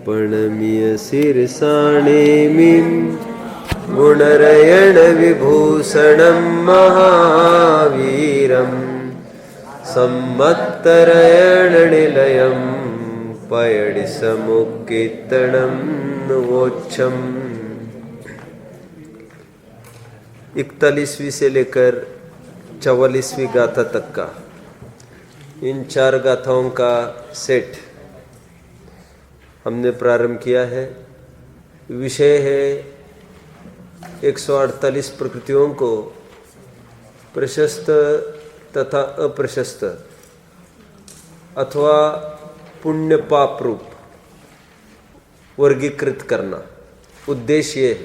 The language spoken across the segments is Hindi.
प्रणम्य शिरसाणेमिं गुणरयण विभूषणं महावीरं सम्मत्तरयणनिलयं पयडिसमुक्कीर्तनं वोच्छम्। 41वीं से लेकर 44वीं गाथा तक का इन 4 गाथाओं का सेट हमने प्रारंभ किया है। विषय है 148 प्रकृतियों को प्रशस्त तथा अप्रशस्त अथवा पुण्य पाप रूप वर्गीकृत करना। उद्देश्य है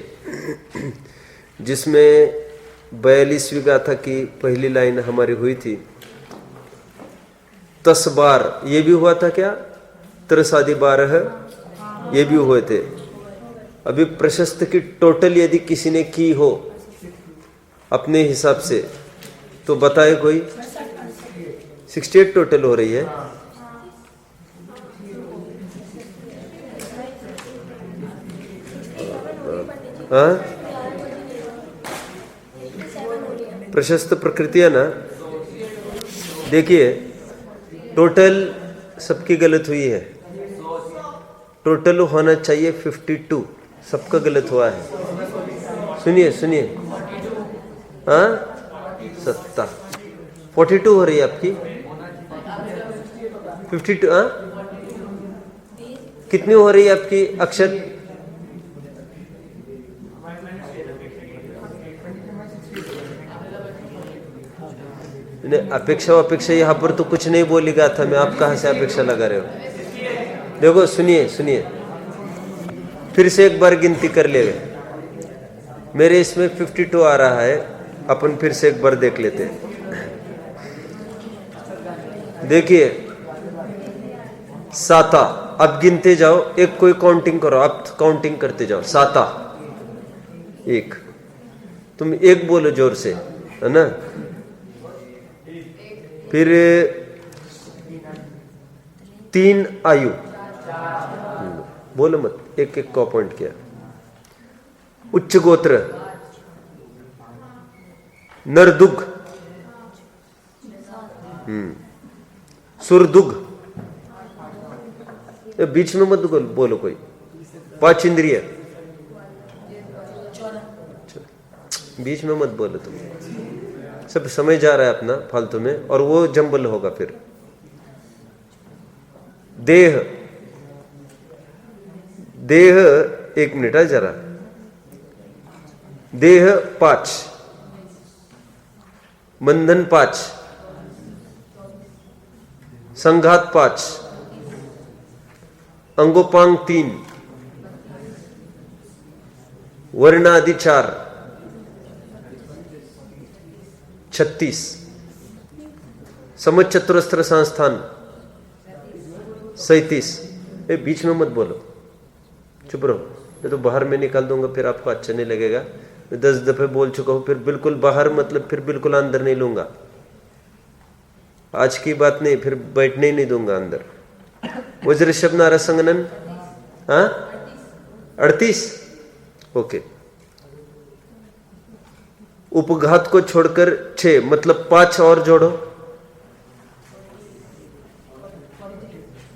जिसमें 42वीं गाथा की पहली लाइन हमारी हुई थी, 10 बार ये भी हुआ था क्या, 13 12 ये भी हुए थे। अभी प्रशस्त की टोटल यदि किसी ने की हो अपने हिसाब से तो बताए कोई। 68 टोटल हो रही है। हाँ, प्रशस्त प्रकृतियां ना, देखिए टोटल सबकी गलत हुई है। टोटल होना चाहिए 52, सबका गलत हुआ है। सुनिए सुनिए, हाँ 42 हो रही है आपकी, 52। हाँ कितनी हो रही है आपकी अक्षर? अपेक्षा यहाँ पर तो कुछ नहीं बोलेगा था मैं, आप कहाँ से अपेक्षा लगा रहे हो? देखो सुनिए सुनिए, फिर से एक बार गिनती कर ले। मेरे इसमें 52 आ रहा है, अपन फिर से एक बार देख लेते हैं। देखिए 7, अब गिनते जाओ, एक कोई काउंटिंग करो, आप काउंटिंग करते जाओ। 7 1, तुम एक बोलो जोर से, है ना? फिर 3 आयु, बोलो मत, एक एक को पॉइंट किया। उच्च गोत्र नरदुग, सुरदुग, बीच में मत बोलो कोई। 5 इंद्रिय, बीच में मत बोलो तुम, सब समय जा रहा है अपना फालतू में और वो जंबल होगा फिर। देह, देह 1 मिनट है जरा। देह 5, बंधन 5, संघात 5, अंगोपांग 3, वर्णादि 4, 36, समचतुरस्त्र संस्थान 37। बीच में मत बोलो, चुप रहो, मैं तो बाहर में निकाल दूंगा, फिर आपको अच्छा नहीं लगेगा। मैं 10 दफे बोल चुका हूं, फिर बिल्कुल बाहर मतलब फिर बिल्कुल अंदर नहीं लूंगा। आज की बात नहीं, फिर बैठने ही नहीं दूंगा अंदर। वज्र शब्द नारा संगनन, हाँ 38, ओके। उपघात को छोड़कर 6, मतलब 5 और जोड़ो,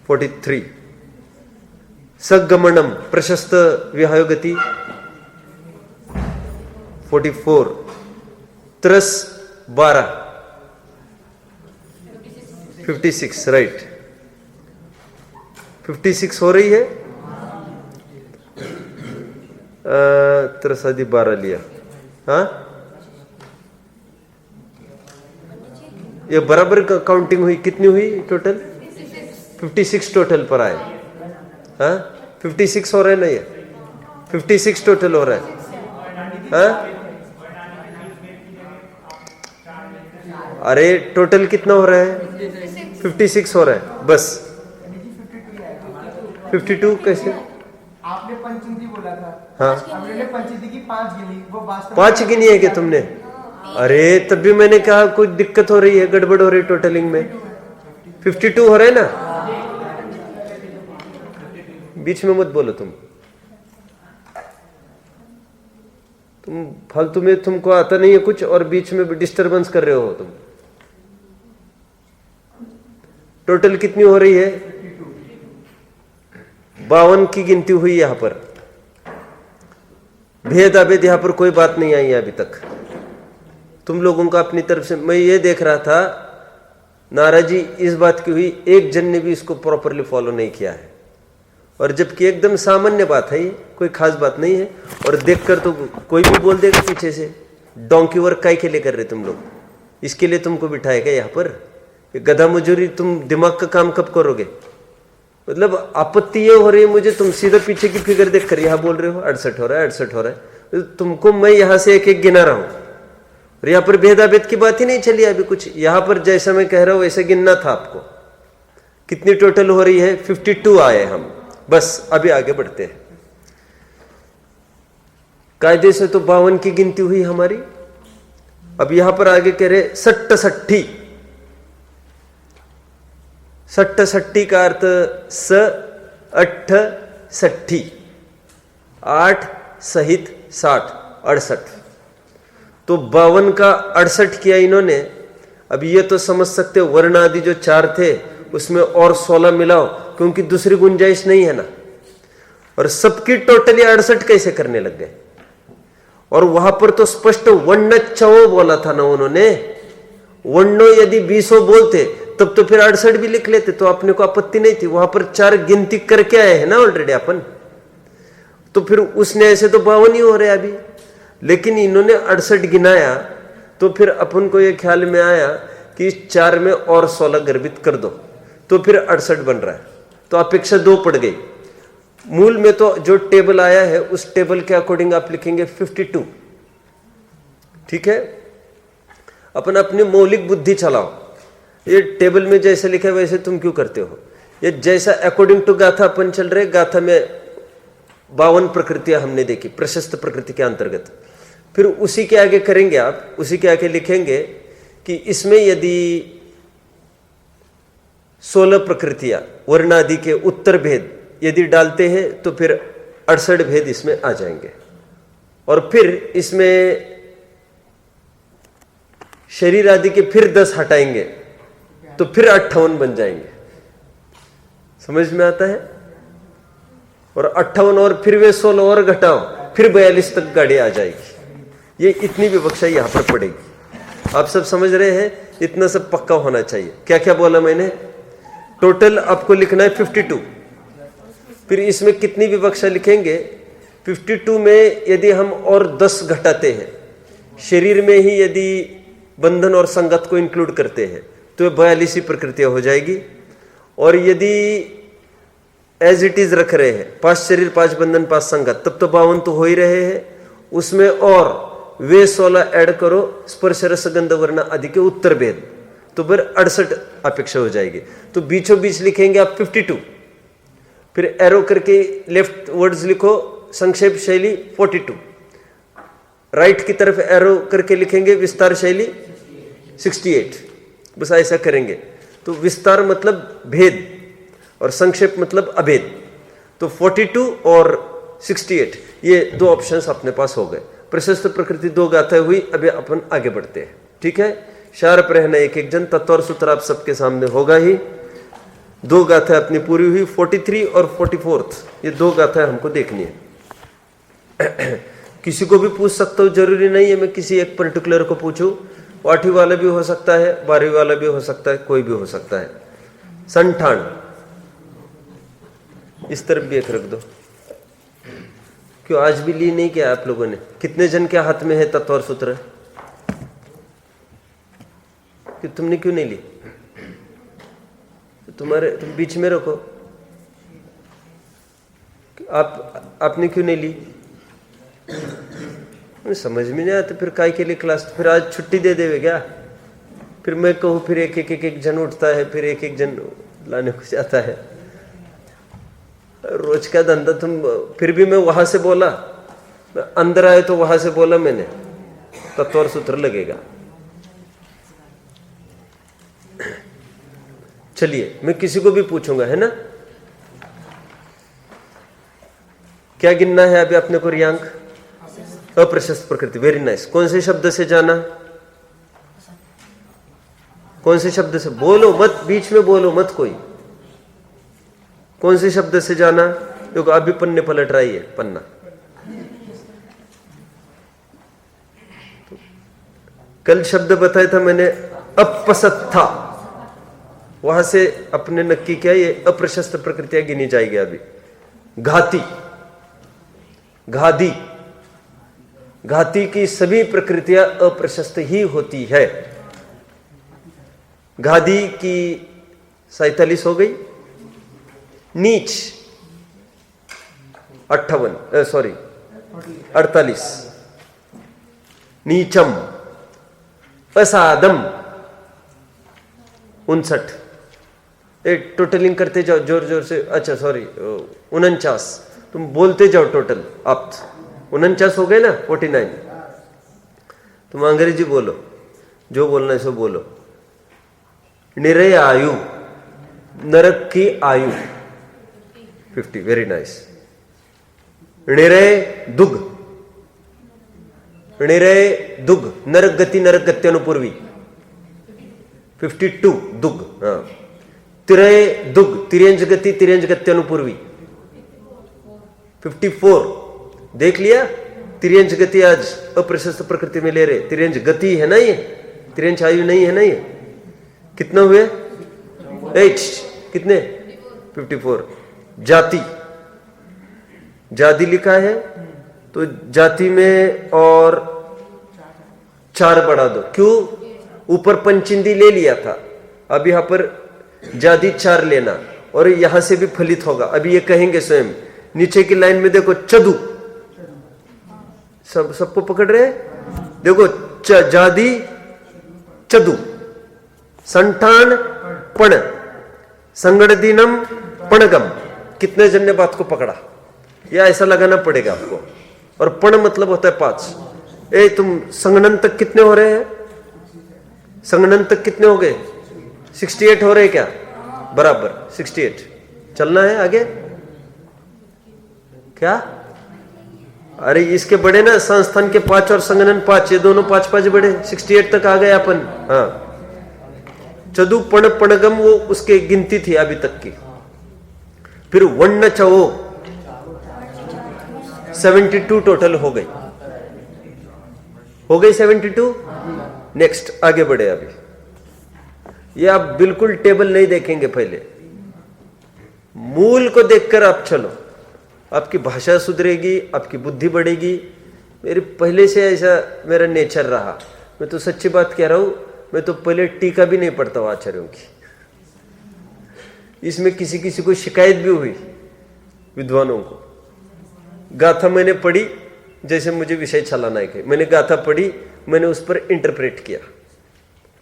43। सगमनम प्रशस्त विहायोगति 44। त्रस 12, 56, राइट। 56 हो रही है। त्रसादि 12 लिया, हाँ ये बराबर काउंटिंग हुई। कितनी हुई टोटल? 56 टोटल पर आए। हाँ 56 हो रहा है ना, ये 56 टोटल हो रहा है। हाँ अरे टोटल कितना हो रहा है? 56 हो रहा है बस। 52 कैसे? आपने पंचुंदी बोला था। हाँ हमने पंचुंदी की 5 गिनी, वो 5 गिनी है क्या तुमने? अरे तब भी मैंने कहा कुछ दिक्कत हो रही है, गड़बड़ हो रही है टोटलिंग में। 52 हो रहा है ना? बीच में मत बोलो तुम फालतू में, तुमको आता नहीं है कुछ और बीच में डिस्टरबेंस कर रहे हो तुम। टोटल कितनी हो रही है? 52 की गिनती हुई यहां पर। भेद अभेद यहां पर कोई बात नहीं आई है अभी तक तुम लोगों का अपनी तरफ से। मैं ये देख रहा था नाराजी इस बात की हुई, एक जन ने भी इसको प्रॉपरली फॉलो नहीं किया है, और जबकि एकदम सामान्य बात है, ये कोई खास बात नहीं है। और देखकर तो कोई भी बोल देगा पीछे से, डोंकी वर्क काय के लिए कर रहे तुम लोग? इसके लिए तुमको बिठाया गया यहाँ पर? ये गधा मजूरी, तुम दिमाग का काम कब करोगे? मतलब आपत्ति ये हो रही है मुझे, तुम सीधा पीछे की फिगर देख कर यहाँ बोल रहे हो 68 हो रहा है, 68 हो रहा है। तुमको मैं यहाँ से एक एक गिना रहा हूं, और यहाँ पर भेदाभेद की बात ही नहीं चली अभी कुछ। यहाँ पर जैसा मैं कह रहा हूं वैसे गिनना था आपको। कितनी टोटल हो रही है? 52 आए हम। बस अभी आगे बढ़ते हैं। कायदे से तो 52 की गिनती हुई हमारी। अब यहां पर आगे कह रहे सट्टी। सट्टी का अर्थ स अठ सट्ठी, 8 सहित 60, 68। तो 52 का 68 किया इन्होंने। अब ये तो समझ सकते वर्ण आदि जो 4 थे उसमें और 16 मिलाओ, क्योंकि दूसरी गुंजाइश नहीं है ना। और सबकी टोटली 68 कैसे करने लग गए? और वहां पर तो स्पष्ट वर्ण चौ बोला था ना उन्होंने। वर्णो यदि 20 बोलते तब तो फिर 68 भी लिख लेते, तो अपने को आपत्ति नहीं थी। वहां पर 4 गिनती करके आए हैं ना ऑलरेडी अपन, तो फिर उसने ऐसे तो 52 ही हो रहे अभी। लेकिन इन्होंने 68 गिनाया, तो फिर अपन को ये ख्याल में आया कि 4 में और 16 गर्भित कर दो, तो फिर 68 बन रहा है। तो अपेक्षा 2 पड़ गई। मूल में तो जो टेबल आया है उस टेबल के अकॉर्डिंग आप लिखेंगे 52। ठीक है, अपन अपनी मौलिक बुद्धि चलाओ। ये टेबल में जैसे लिखा है वैसे तुम क्यों करते हो? ये जैसा अकॉर्डिंग टू गाथा अपन चल रहे, गाथा में 52 प्रकृतियां हमने देखी प्रशस्त प्रकृति के अंतर्गत। फिर उसी के आगे करेंगे आप, उसी के आगे लिखेंगे कि इसमें यदि 16 प्रकृतियां वर्णादि के उत्तर भेद यदि डालते हैं तो फिर 68 भेद इसमें आ जाएंगे। और फिर इसमें शरीर आदि के फिर 10 हटाएंगे तो फिर 58 बन जाएंगे। समझ में आता है? और 58 और फिर वे 16 और घटाओ, फिर 42 तक गाड़ी आ जाएगी। ये इतनी विवक्षा यहां पर पड़ेगी। आप सब समझ रहे हैं? इतना सब पक्का होना चाहिए। क्या क्या बोला मैंने? टोटल आपको लिखना है 52। फिर इसमें कितनी विवक्षा लिखेंगे? 52 में यदि हम और 10 घटाते हैं, शरीर में ही यदि बंधन और संगत को इंक्लूड करते हैं, तो 42 प्रकृतियां हो जाएगी। और यदि एज इट इज रख रहे हैं, 5 शरीर 5 बंधन 5 संगत, तब तो 52 तो हो ही रहे हैं। उसमें और वे 16 ऐड करो, स्पर्श रस गंध वर्ण आदि के उत्तर भेद, तो फिर 68 अपेक्षा हो जाएगी। तो बीचों बीच लिखेंगे आप 52। फिर एरो करके लेफ्ट वर्ड्स लिखो, संक्षेप शैली 42। राइट की तरफ एरो करके लिखेंगे विस्तार शैली 68। बस ऐसा करेंगे। तो विस्तार मतलब भेद और संक्षेप मतलब अभेद। तो 42 और 68 ये 2 ऑप्शंस अपने पास हो गए। प्रशस्त प्रकृति 2 गाथा हुई। अभी अपन आगे बढ़ते हैं। ठीक है, शार्प रहना एक एक जन। तत्व और सूत्र आप सबके सामने होगा ही। 2 गाथा अपनी पूरी हुई, 43 और 44। ये 2 गाथा हमको देखनी है। किसी को भी पूछ सकता हूं, जरूरी नहीं है मैं किसी एक पर्टिकुलर को पूछूं। 8वीं वाला भी हो सकता है, 12वीं वाला भी हो सकता है, कोई भी हो सकता है। 57 इस तरफ भी एक रख दो। क्यों आज भी ली नहीं किया आप लोगों ने? कितने जन के हाथ में है तत्व और सूत्र? कि तुमने क्यों नहीं ली? तुम बीच में रखो। आपने क्यों नहीं ली? समझ में नहीं आता फिर काय के लिए क्लास? फिर आज छुट्टी दे देवे क्या? फिर मैं कहूँ फिर एक जन उठता है, फिर एक जन लाने को जाता है। रोज का धंधा तुम। फिर भी मैं वहां से बोला, अंदर आए तो वहां से बोला मैंने, तत्व और सूत्र लगेगा। चलिए मैं किसी को भी पूछूंगा, है ना? क्या गिनना है अभी अपने को रियांक? अप्रशस्त प्रकृति। Very nice. कौन से शब्द से जाना? कौन से शब्द से? बोलो मत, बीच में बोलो मत कोई। कौन से शब्द से जाना? देखो अभी पन्ने पलट रही है, पन्ना। कल शब्द बताया था मैंने अपसत्था, वहां से अपने नक्की किया ये अप्रशस्त प्रकृतियां गिनी जाएगी अभी। घाती, घादी, घाती की सभी प्रकृतियां अप्रशस्त ही होती है। घादी की 47 हो गई। नीच 48। नीचम, असादम 59। टोटलिंग करते जाओ जोर जोर से। अच्छा सॉरी 49। तुम बोलते जाओ टोटल। आप 49 हो गए ना, 49। तुम अंग्रेजी बोलो, जो बोलना है सो बोलो। निरय आयु, नरक की आयु 50। Very nice. निरय दुग, निरय दुग, नरक गति नरक गत्यनुपूर्वी 52 दुग। हाँ। तिरय दुग, तिरंज गति तिरंज गत्यनुपूर्वी 54। देख लिया, तिरंज गति आज अप्रशस्त प्रकृति में ले रहे। तिरंज गति है ना ये, तिरंज आयु नहीं है ना ये। कितना हुए? 8। कितने? 54। जाति, जाति लिखा है तो जाति में और 4 बढ़ा दो। क्यों? ऊपर पंचिंदी ले लिया था, अब यहां पर जाति 4 लेना, और यहां से भी फलित होगा। अभी ये कहेंगे स्वयं। नीचे की लाइन में देखो चदु, सबको पकड़ रहे हैं? देखो जादी चदु, संठान पण, संगणदीनम पणगम। कितने जन ने बात को पकड़ा? या ऐसा लगाना पड़ेगा आपको। और पण मतलब होता है 5। तुम संगणन तक कितने हो रहे हैं? संगणन तक कितने हो गए? 68 हो रहे क्या? बराबर 68। चलना है आगे क्या? अरे इसके बड़े ना, संस्थान के 5 और संगणन 5, ये दोनों 5 बड़े। 68 तक आ गए अपन। हाँ, चदु पण पणगम वो उसके गिनती थी अभी तक की। फिर वर्ण चवो 72 टोटल हो गई। 72। नेक्स्ट आगे बढ़े। अभी ये आप बिल्कुल टेबल नहीं देखेंगे, पहले मूल को देखकर आप चलो। आपकी भाषा सुधरेगी, आपकी बुद्धि बढ़ेगी। मेरे पहले से ऐसा मेरा नेचर रहा। मैं तो सच्ची बात कह रहा हूं, मैं तो पहले टीका भी नहीं पढ़ता हूं आचार्यों की। इसमें किसी किसी को शिकायत भी हुई, विद्वानों को। गाथा मैंने पढ़ी, जैसे मुझे विषय चलाना है, मैंने गाथा पढ़ी, मैंने उस पर इंटरप्रेट किया।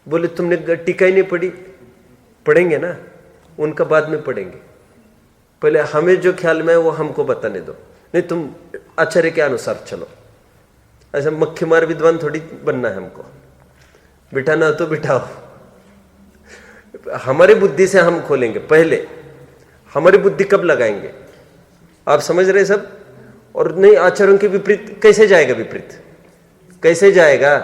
बोले तुमने टीका ही नहीं पढ़ी। पढ़ेंगे ना, उनका बाद में पढ़ेंगे। पहले हमें जो ख्याल में है वो हमको बताने दो, नहीं तुम आचार्य के अनुसार चलो। ऐसा मक्खी मार विद्वान थोड़ी बनना है हमको। बिठाना तो बिठाओ, हमारी बुद्धि से हम खोलेंगे। पहले हमारी बुद्धि कब लगाएंगे? आप समझ रहे सब? और नहीं आचार्यों के विपरीत कैसे जाएगा? विपरीत कैसे जाएगा?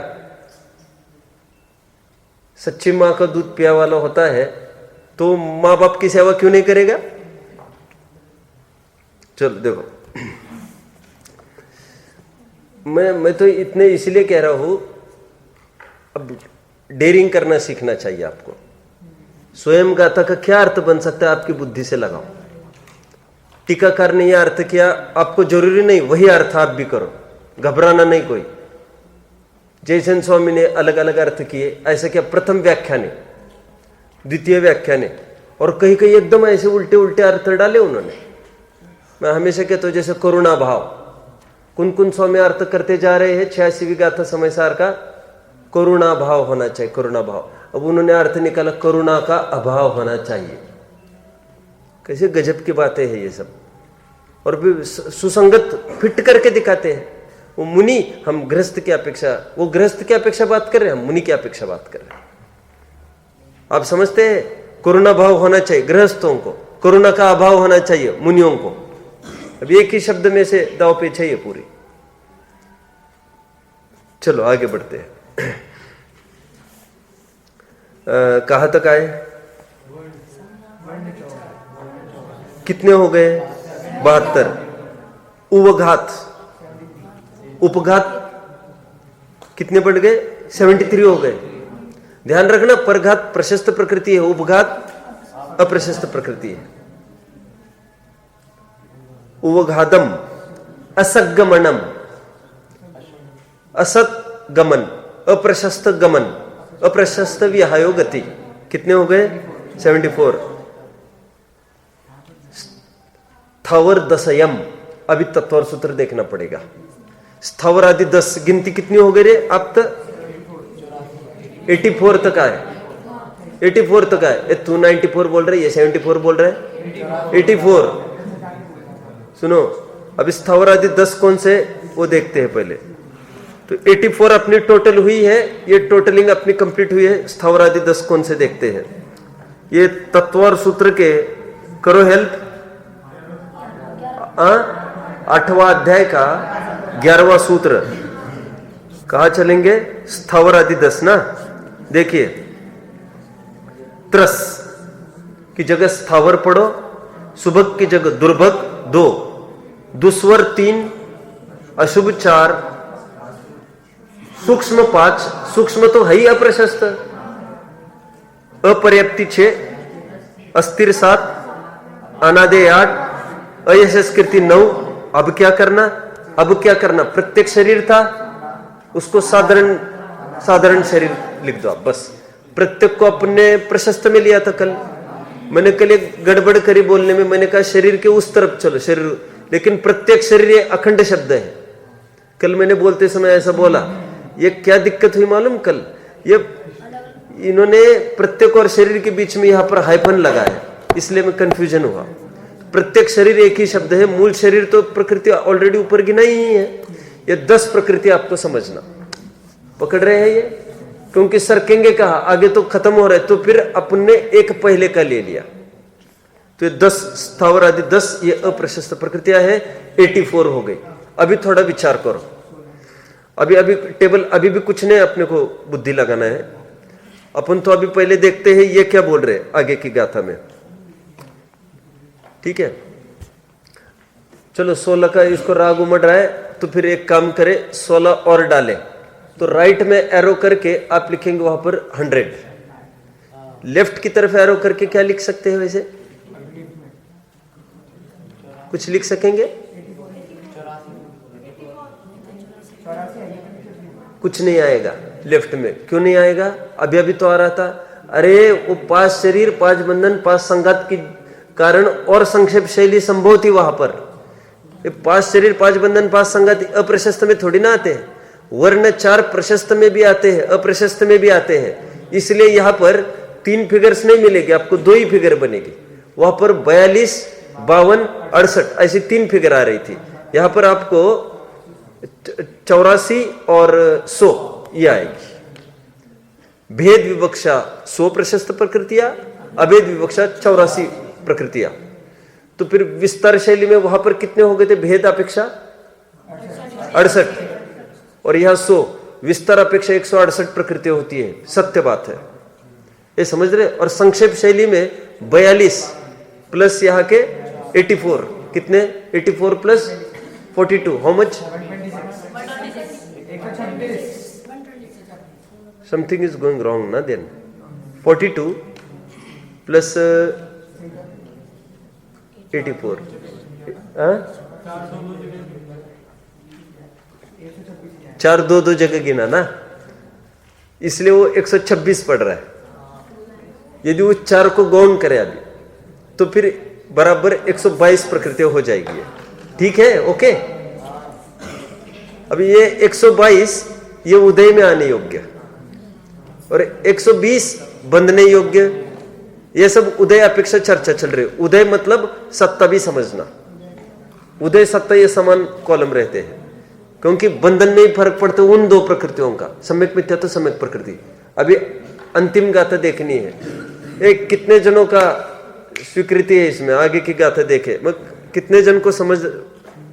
सच्ची माँ का दूध पिया वाला होता है तो माँ बाप की सेवा क्यों नहीं करेगा? चलो देखो, मैं तो इतने इसलिए कह रहा हूं, अब डेयरिंग करना सीखना चाहिए आपको। स्वयं गाथा का क्या अर्थ बन सकता है आपकी बुद्धि से लगाओ। टीकाकार ने यह अर्थ किया, आपको जरूरी नहीं वही अर्थ आप भी करो, घबराना नहीं कोई। जयचंद स्वामी ने अलग अलग अर्थ किए, ऐसा क्या प्रथम व्याख्याने, द्वितीय व्याख्याने, और कहीं कहीं एकदम ऐसे उल्टे उल्टे अर्थ डाले उन्होंने। मैं हमेशा कहता हूं जैसे करुणा भाव, कुन कुन स्वामी अर्थ करते जा रहे हैं 86वीं गाथा समय सार का, करुणा भाव होना चाहिए, करुणा भाव। अब उन्होंने अर्थ निकाला करुणा का अभाव होना चाहिए। कैसे गजब की बातें हैं ये सब, और भी सुसंगत फिट करके दिखाते हैं। वो मुनि, हम गृहस्थ की अपेक्षा, वो गृहस्थ की अपेक्षा बात कर रहे हैं, हम मुनि की अपेक्षा बात कर रहे हैं। आप समझते हैं? करुणा भाव होना चाहिए गृहस्थों को, करुणा का अभाव होना चाहिए मुनियों को। अब एक ही शब्द में से दाव पेच है ये पूरी। चलो आगे बढ़ते हैं। कहां तक आए? कितने हो गए? 72। उवघात, उपघात कितने बढ़ गए? 73 हो गए। ध्यान रखना, परघात प्रशस्त प्रकृति है, उपघात अप्रशस्त प्रकृति है। उवघादम असगमनम, असत गमन, अप्रशस्त गमन, अप्रशस्त विहायो गति। कितने हो गए? 74। स्थावर दशयम, अभी तत्वर सूत्र देखना पड़ेगा। स्थावर आदि 10, गिनती कितनी हो गई रे? अब तक 84 तक आए। 84 तक आए। ये तू 94 बोल रहे, ये 74 बोल रहे, 84। सुनो, अब स्थावर आदि 10 कौन से वो देखते हैं पहले। तो 84 अपनी टोटल हुई है, ये टोटलिंग अपनी कंप्लीट हुई है। स्थावर आदि 10 कौन से देखते हैं? ये तत्वर सूत्र के करो हेल्प। 8वां अध्याय का 11वां सूत्र। कहा चलेंगे? स्थावर आदि 10 ना। देखिए, त्रस की जगह स्थावर पढ़ो, सुभग की जगह दुर्भग 2, दुस्वर 3, अशुभ 4, सूक्ष्म 5, सूक्ष्म तो है ही अप्रशस्त, अपर्याप्ति 6, अस्थिर 7, अनादे 8, अयशस्कृति 9। अब क्या करना? अब क्या करना? प्रत्येक शरीर था, उसको साधारण शरीर लिख दो आप बस। प्रत्येक को अपने प्रशस्त में लिया था कल। मैंने कल एक गड़बड़ करी बोलने में, मैंने कहा शरीर के उस तरफ चलो शरीर, लेकिन प्रत्येक शरीर ये अखंड शब्द है। कल मैंने बोलते समय ऐसा बोला, ये क्या दिक्कत हुई मालूम? कल ये इन्होंने प्रत्येक और शरीर के बीच में यहां पर हाइफन लगाया, इसलिए मैं कंफ्यूजन हुआ। प्रत्येक शरीर एक ही शब्द है, मूल शरीर तो प्रकृति ऑलरेडी ऊपर गिना ही है। ये 10 प्रकृति आपको समझना। पकड़ रहे हैं ये? क्योंकि सरकेंगे कहा, आगे तो खत्म हो रहा है, तो फिर अपने एक पहले का ले लिया। तो ये 10 स्थावर आदि 10 ये अप्रशस्त प्रकृतियां है। 84 हो गई। अभी थोड़ा विचार करो। अभी टेबल अभी भी कुछ नहीं, अपने को बुद्धि लगाना है। अपन तो अभी पहले देखते हैं ये क्या बोल रहे हैं आगे की गाथा में। ठीक है, चलो 16 का इसको राग उमड़ रहा है, तो फिर एक काम करें, 16 और डालें। तो राइट में एरो करके आप लिखेंगे वहां पर 100। लेफ्ट की तरफ एरो करके क्या लिख सकते हैं? वैसे कुछ लिख सकेंगे? कुछ नहीं आएगा लेफ्ट में। क्यों नहीं आएगा? अभी तो आ रहा था। अरे वो 5 शरीर, 5 बंधन, 5 संघात के कारण और संक्षेप शैली संभव थी वहां पर। 5 शरीर, 5 बंधन, 5 संघात अप्रशस्त में थोड़ी ना आते हैं। वर्ण 4 प्रशस्त में भी आते हैं, अप्रशस्त में भी आते हैं। इसलिए यहां पर 3 फिगर्स नहीं मिलेगी आपको, 2 ही फिगर बनेगी। वहां पर 42, 52, 68 ऐसी 3 फिगर आ रही थी। यहां पर आपको 84 और 100 ये आएगी। भेद विवक्षा 100 प्रशस्त प्रकृतियां, अभेद विवक्षा 84 प्रकृतियां। तो फिर विस्तार शैली में वहां पर कितने हो गए थे? भेद अपेक्षा 68 और यहां 100, विस्तार अपेक्षा 168 प्रकृतियां होती है। सत्य बात है, ये समझ रहे? और संक्षेप शैली में 42 प्लस यहां के 84, कितने? 84 plus 42, how much? Something is going wrong ना देन। 42 प्लस 84, 4 2 जगह गिना ना, इसलिए वो 126 पड़ रहा है। यदि वो 4 को गौण करे अभी, तो फिर बराबर 122 प्रकृतियां हो जाएगी। ठीक है, ओके। अभी ये 122 ये उदय में आने योग्य और 120 बंधने योग्य। ये सब उदय अपेक्षा चर्चा चल रही है। उदय मतलब सत्ता भी समझना, उदय सत्ता ये समान कॉलम रहते हैं, क्योंकि बंधन में ही फर्क पड़ता है उन 2 प्रकृतियों का, सम्यक मिथ्या तो सम्यक प्रकृति। अभी अंतिम गाथा देखनी है। एक कितने जनों का स्वीकृति है इसमें? आगे की गाथा देखे, कितने जन को समझ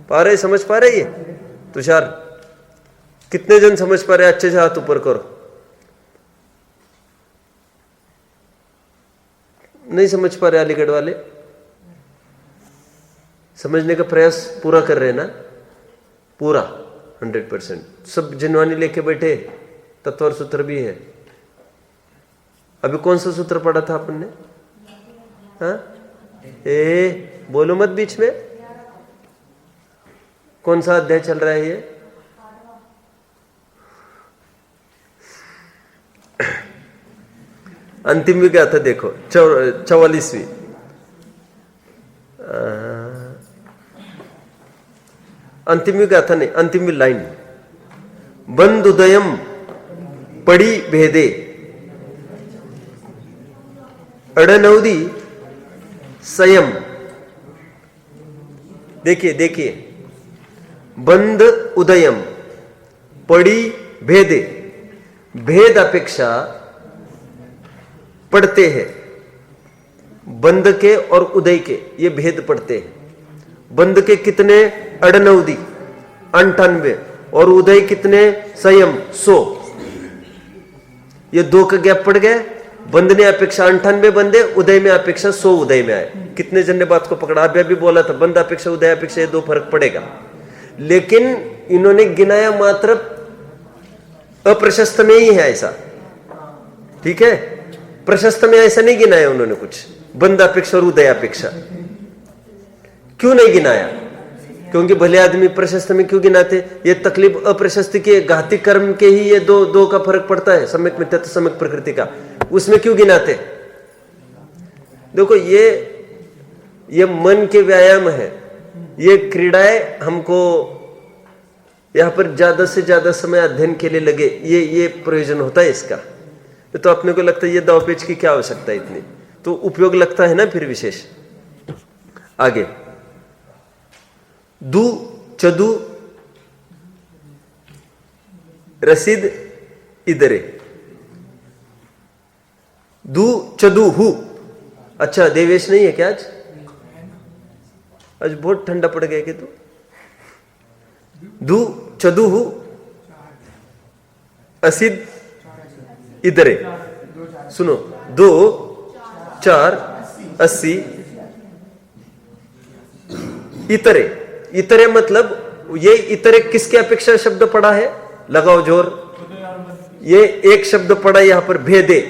पा रहे, समझ पा रहे? ये तुषार, कितने जन समझ पा रहे? अच्छे से हाथ ऊपर करो। नहीं समझ पा रहे अलीगढ़ वाले? समझने का प्रयास पूरा कर रहे हैं ना? पूरा 100%। सब जिनवानी लेके बैठे, तत्व और सूत्र भी है। अभी कौन सा सूत्र पढ़ा था अपन ने? हाँ, बोलो मत बीच में। कौन सा अध्याय चल रहा है ये? अंतिम भी क्या था देखो, 44वीं। अंतिम भी क्या था? नहीं, अंतिम भी लाइन। बंद उदयम पड़ी भेदे अड़नौदी संयम। देखिए देखिए, बंद उदयम पड़ी भेदे, भेद अपेक्षा पढ़ते हैं। बंद के और उदय के ये भेद पढ़ते हैं। बंद के कितने? 98, 98, और उदय कितने? संयम 100। ये 2 का गैप पड़ गया। बंद ने अपेक्षा 98 बंदे, उदय में अपेक्षा 100 उदय में आए। कितने जन ने बात को पकड़ा? अभी बोला था बंद अपेक्षा उदय अपेक्षा ये 2 फर्क पड़ेगा, लेकिन इन्होंने गिनाया मात्र अप्रशस्त में ही है ऐसा। ठीक है, प्रशस्त में ऐसा नहीं गिनाया उन्होंने कुछ। बंद अपेक्षा और उदय अपेक्षा क्यों नहीं गिनाया? क्योंकि भले आदमी प्रशस्त में क्यों गिनाते? ये तकलीफ अप्रशस्त के घाती कर्म के ही ये दो का फर्क पड़ता है, सम्यक मिथ्यात्व सम्यक प्रकृति का। उसमें क्यों गिनाते? देखो, ये मन के व्यायाम है, ये क्रीड़ाएं हमको यहां पर ज्यादा से ज्यादा समय अध्ययन के लिए लगे, ये प्रयोजन होता है इसका। तो अपने को लगता है ये दाव पेच की क्या आवश्यकता है इतनी, तो उपयोग लगता है ना फिर विशेष। आगे, दू चदू रसीद इधरे, दू चदू हु। अच्छा, देवेश नहीं है क्या आज? आज बहुत ठंडा पड़ गया कि तो दू चदू हु असिद इधरे। सुनो, 2 4 80 इतरे। इतरे मतलब ये इतरे किसके अपेक्षा शब्द पड़ा है? लगाओ जोर। ये एक शब्द पड़ा यहां पर, भेदे।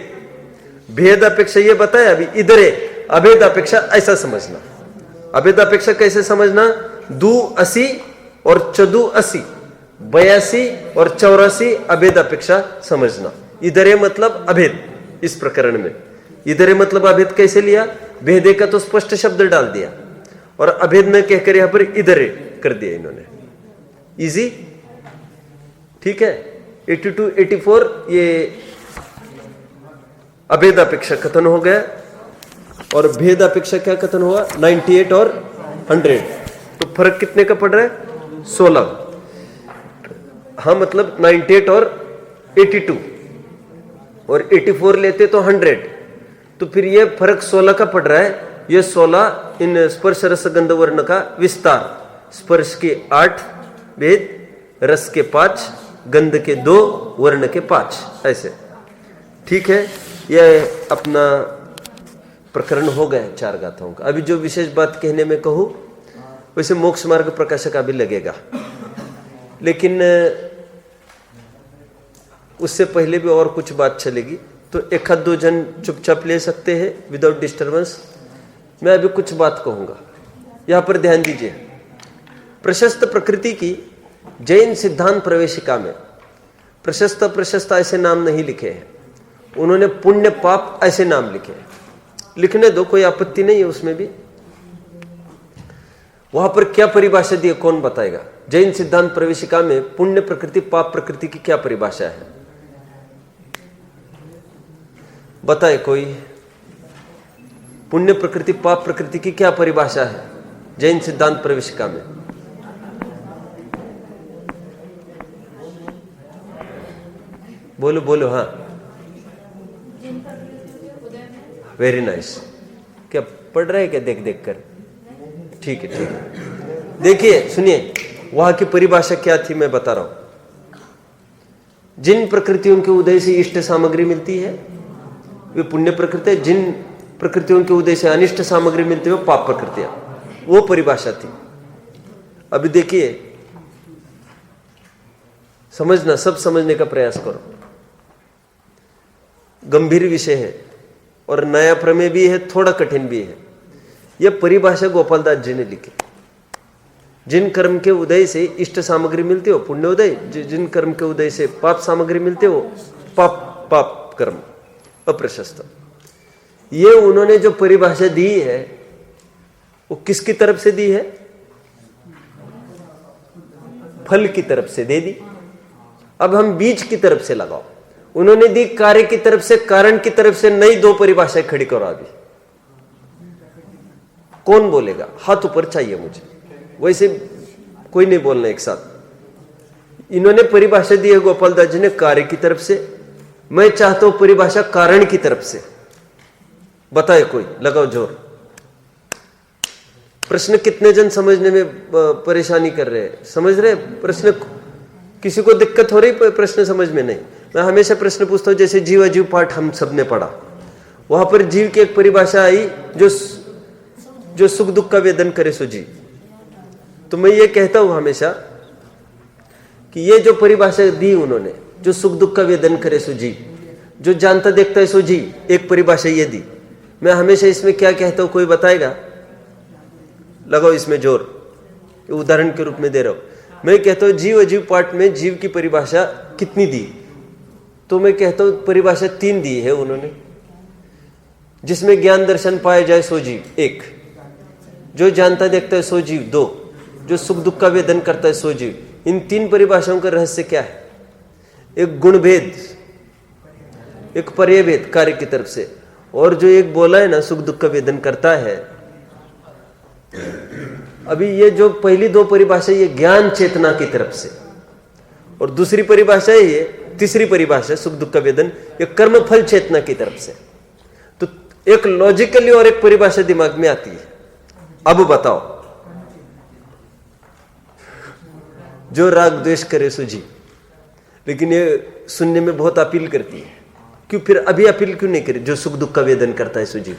भेद अपेक्षा ये बताया अभी, इधरे। अभेद अपेक्षा ऐसा समझना। अभेद अपेक्षा कैसे समझना? 2 80 और चदू 80, 82 और 84 अभेद अपेक्षा समझना। इधरे मतलब अभेद। इस प्रकरण में इधरे मतलब अभेद कैसे लिया? भेदे का तो स्पष्ट शब्द डाल दिया और अभेद न कहकर यहां पर इधरे कर दिया इन्होंने। इजी, ठीक है। 82 84 ये अभेद अपेक्षा कथन हो गया, और भेद अपेक्षा क्या कथन हुआ? 98 और 100। तो फर्क कितने का पड़ रहा है? 16। हाँ, मतलब 98 और 82 और 84 लेते तो 100, तो फिर ये फर्क 16 का पड़ रहा है। ये 16 इन स्पर्श रस गंध वर्ण का विस्तार। स्पर्श के 8 भेद, रस के 5, गंध के 2, वर्ण के 5, ऐसे। ठीक है, यह अपना प्रकरण हो गया 4 गाथाओं का। अभी जो विशेष बात कहने में कहूं, वैसे मोक्ष मार्ग प्रकाशक अभी लगेगा, लेकिन उससे पहले भी और कुछ बात चलेगी, तो 1-2 जन चुपचाप ले सकते हैं विदाउट डिस्टर्बेंस। मैं अभी कुछ बात कहूंगा, यहां पर ध्यान दीजिए। प्रशस्त प्रकृति की जैन सिद्धांत प्रवेशिका में प्रशस्त प्रशस्त ऐसे नाम नहीं लिखे हैं, उन्होंने पुण्य पाप ऐसे नाम लिखे हैं। लिखने दो, कोई आपत्ति नहीं है उसमें भी। वहां पर क्या परिभाषा दी है कौन बताएगा? जैन सिद्धांत प्रवेशिका में पुण्य प्रकृति पाप प्रकृति की क्या परिभाषा है? बताए कोई। पुण्य प्रकृति पाप प्रकृति की क्या परिभाषा है जैन सिद्धांत प्रवेशिका में? बोलो बोलो। हाँ, वेरी नाइस। क्या पढ़ रहे हैं क्या देख देख कर? ठीक है ठीक है। देखिए सुनिए, वहां की परिभाषा क्या थी मैं बता रहा हूं। जिन प्रकृतियों के उदय से इष्ट सामग्री मिलती है वे पुण्य प्रकृति है, जिन प्रकृतियों के उदय से अनिष्ट सामग्री मिलती है वो पाप प्रकृतियां, वो परिभाषा थी। अभी देखिए, समझना, सब समझने का प्रयास करो। गंभीर विषय है और नया प्रमेय भी है, थोड़ा कठिन भी है। यह परिभाषा गोपाल दास जी ने लिखी। जिन कर्म के उदय से इष्ट सामग्री मिलती हो पुण्य उदय, जिन कर्म के उदय से पाप सामग्री मिलती हो पाप कर्म अप्रशस्त। ये उन्होंने जो परिभाषा दी है वो किसकी तरफ से दी है? फल की तरफ से दे दी। अब हम बीज की तरफ से लगाओ। उन्होंने दी कार्य की तरफ से, कारण की तरफ से नई दो परिभाषाएं खड़ी करा दी। कौन बोलेगा? हाथ ऊपर चाहिए मुझे। वैसे कोई नहीं बोलना एक साथ। इन्होंने परिभाषा दी है गोपाल दास जी ने कार्य की तरफ से, मैं चाहता हूं परिभाषा कारण की तरफ से। बताए कोई, लगाओ जोर। प्रश्न कितने जन समझने में परेशानी कर रहे हैं? समझ रहे प्रश्न? किसी को दिक्कत हो रही प्रश्न समझ में? नहीं। मैं हमेशा प्रश्न पूछता हूं, जैसे जीव अजीव पाठ हम सबने पढ़ा, वहां पर जीव की एक परिभाषा आई जो सुख दुख का वेदन करे सो जीव। तो मैं ये कहता हूं हमेशा कि ये जो परिभाषा दी उन्होंने, जो सुख दुख का वेदन करे सो जीव, जो जानता देखता है सो जीव, एक परिभाषा ये दी। मैं हमेशा इसमें क्या कहता हूं, कोई बताएगा? लगाओ इसमें जोर। उदाहरण के रूप में दे रहा हूं। मैं कहता हूं जीव अजीव पाठ में जीव की परिभाषा कितनी दी? तो मैं कहता हूं परिभाषा 3 दी है उन्होंने। जिसमें ज्ञान दर्शन पाया जाए सो जीव 1, जो जानता देखता है सो जीव 2, जो सुख दुख का वेदन करता है सो जीव। इन 3 परिभाषाओं का रहस्य क्या है? एक गुण भेद, एक पर्याय भेद कार्य की तरफ से, और जो एक बोला है ना सुख दुख का वेदन करता है। अभी ये जो पहली 2 परिभाषा ये ज्ञान चेतना की तरफ से, और दूसरी परिभाषा है ये तीसरी परिभाषा सुख दुख का वेदन, ये कर्म फल चेतना की तरफ से। तो एक लॉजिकली और एक परिभाषा दिमाग में आती है। अब बताओ, जो राग द्वेष करे सो जी। लेकिन ये सुनने में बहुत अपील करती है। क्यों फिर अभी अपील क्यों नहीं करी? जो सुख दुख का वेदन करता है सो जीव।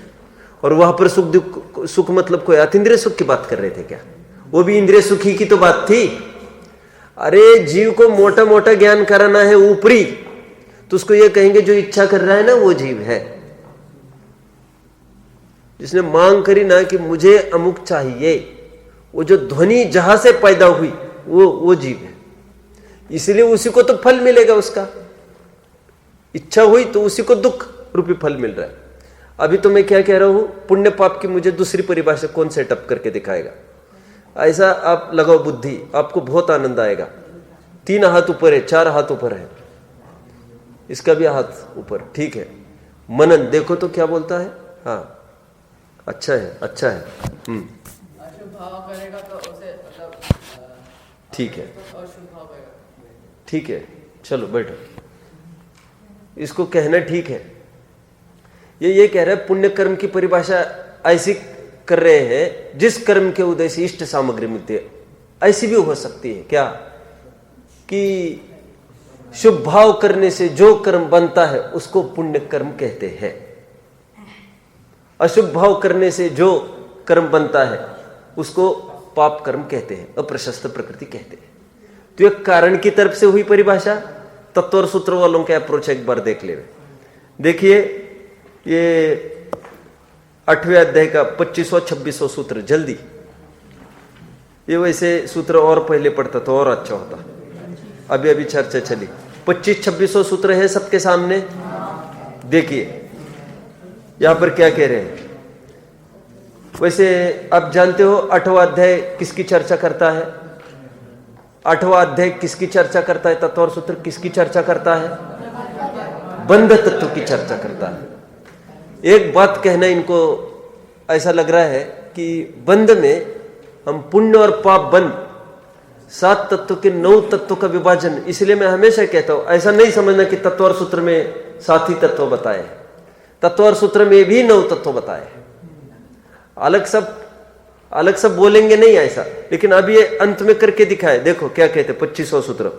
और वहां पर सुख दुख, सुख मतलब कोई अतीन्द्रिय सुख की बात कर रहे थे क्या? वो भी इंद्रिय सुखी की तो बात थी। अरे जीव को मोटा मोटा ज्ञान कराना है ऊपरी, तो उसको ये कहेंगे जो इच्छा कर रहा है ना वो जीव है। जिसने मांग करी ना कि मुझे अमुक चाहिए, वो जो ध्वनि जहां से पैदा हुई वो जीव है। इसलिए उसी को तो फल मिलेगा उसका। इच्छा हुई तो उसी को दुख रूपी फल मिल रहा है। अभी तो मैं क्या कह रहा हूं, पुण्य पाप की मुझे दूसरी परिभाषा कौन सेटअप करके दिखाएगा? ऐसा आप लगाओ बुद्धि, आपको बहुत आनंद आएगा। 3 हाथ ऊपर है, 4 हाथ ऊपर है, इसका भी हाथ ऊपर, ठीक है। मनन देखो तो क्या बोलता है? हाँ अच्छा है, अच्छा है। अशुभ भाव करेगा तो उसे मतलब ठीक है, अशुभ भाव करेगा। ठीक है, चलो बैठो। इसको कहना ठीक है। ये कह रहा है पुण्य कर्म की परिभाषा ऐसी कर रहे हैं जिस कर्म के उदय से इष्ट सामग्री मिलती है। ऐसी भी हो सकती है क्या कि शुभ भाव करने से जो कर्म बनता है उसको पुण्य कर्म कहते हैं, अशुभ भाव करने से जो कर्म बनता है उसको पाप कर्म कहते हैं, अप्रशस्त प्रकृति कहते हैं। तो एक कारण की तरफ से हुई परिभाषा। तत्व और सूत्र वालों के अप्रोच एक बार देख ले। देखिए ये 8वें अध्याय का 2500-2600 सूत्र, जल्दी। ये वैसे सूत्र और पहले पढ़ता तो और अच्छा होता। अभी चर्चा चली। 2500-2600 सूत्र है सबके सामने। देखिए यहां पर क्या कह रहे हैं। वैसे आप जानते हो 8वां अध्याय किसकी चर्चा करता है? 8वां अध्याय किसकी चर्चा करता है? तत्व और सूत्र किसकी चर्चा करता है? बंध तत्व की चर्चा करता है। एक बात कहना इनको ऐसा लग रहा है कि बंध में हम पुण्य और पाप बंध 7 तत्व के 9 तत्व का विभाजन। इसलिए मैं हमेशा कहता हूं ऐसा नहीं समझना कि तत्व और सूत्र में 7 ही तत्व बताए हैं। तत्व और सूत्र में भी 9 तत्व बताए हैं। अलग सब अलग सब बोलेंगे नहीं ऐसा, लेकिन अब ये अंत में करके दिखाए। देखो क्या कहते 25वां सूत्र,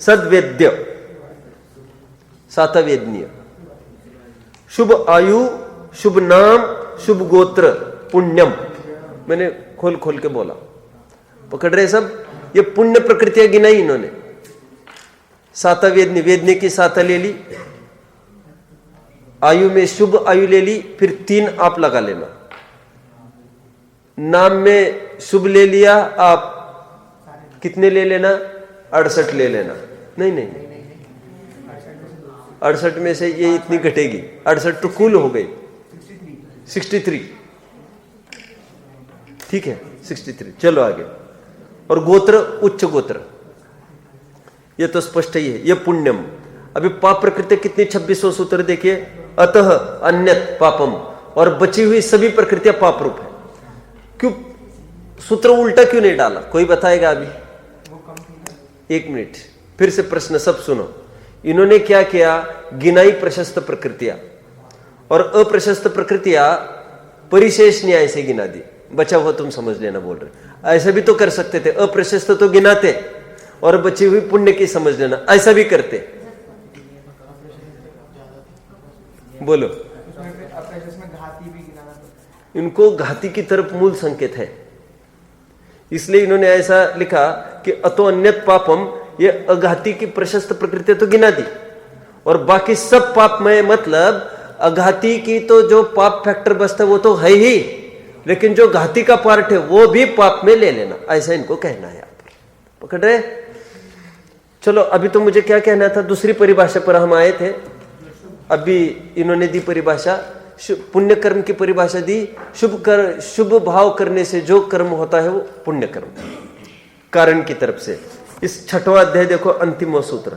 सद्वेद्य सातवेदनीय, शुभ आयु, शुभ नाम, शुभ गोत्र, पुण्यम। मैंने खोल खोल के बोला, पकड़ रहे सब? ये पुण्य प्रकृतियां गिनाई इन्होंने। साता वेदनी, वेदनी की साता ले ली, आयु में शुभ आयु ले ली, फिर 3 आप लगा लेना। नाम में शुभ ले लिया आप, कितने ले लेना? 68 ले लेना। नहीं नहीं, 68 में से ये इतनी घटेगी, 68 तो कुल हो गई 63। ठीक है 63, चलो आगे। और गोत्र उच्च गोत्र, ये तो स्पष्ट ही है, ये पुण्यम। अभी पाप प्रकृति कितनी? 26वां सूत्र देखिए, अतः अन्यत पापम, और बची हुई सभी प्रकृतियां पाप रूप है। क्यों सूत्र उल्टा क्यों नहीं डाला? कोई बताएगा अभी? 1 मिनट, फिर से प्रश्न सब सुनो। इन्होंने क्या किया? गिनाई प्रशस्त प्रकृतियां, और अप्रशस्त प्रकृतियां परिशेष न्याय से गिना दी। बचा हुआ तुम समझ लेना बोल रहे। ऐसा भी तो कर सकते थे, अप्रशस्त तो गिनाते और बची हुई पुण्य की समझ लेना, ऐसा भी करते। बोलो। इसमें घाती भी गिनाना पड़ता इनको घाती की तरफ मूल संकेत है, इसलिए इन्होंने ऐसा लिखा कि अतो अन्यत पापम, ये अघाती की प्रशस्त प्रकृति तो गिना दी, और बाकी सब पापमय, मतलब अघाती की तो जो पाप फैक्टर बचता है वो तो है ही, लेकिन जो घाती का पार्ट है वो भी पाप में ले लेना, ऐसा इनको कहना है। यहाँ पर पकड़ रहे? चलो अभी तो मुझे क्या कहना था, दूसरी परिभाषा पर हम आए थे। अभी इन्होंने दी परिभाषा, पुण्य कर्म की परिभाषा दी, शुभ भाव करने से जो कर्म होता है वो पुण्य कर्म, कारण की तरफ से। इस 6वां अध्याय देखो, अंतिम सूत्र,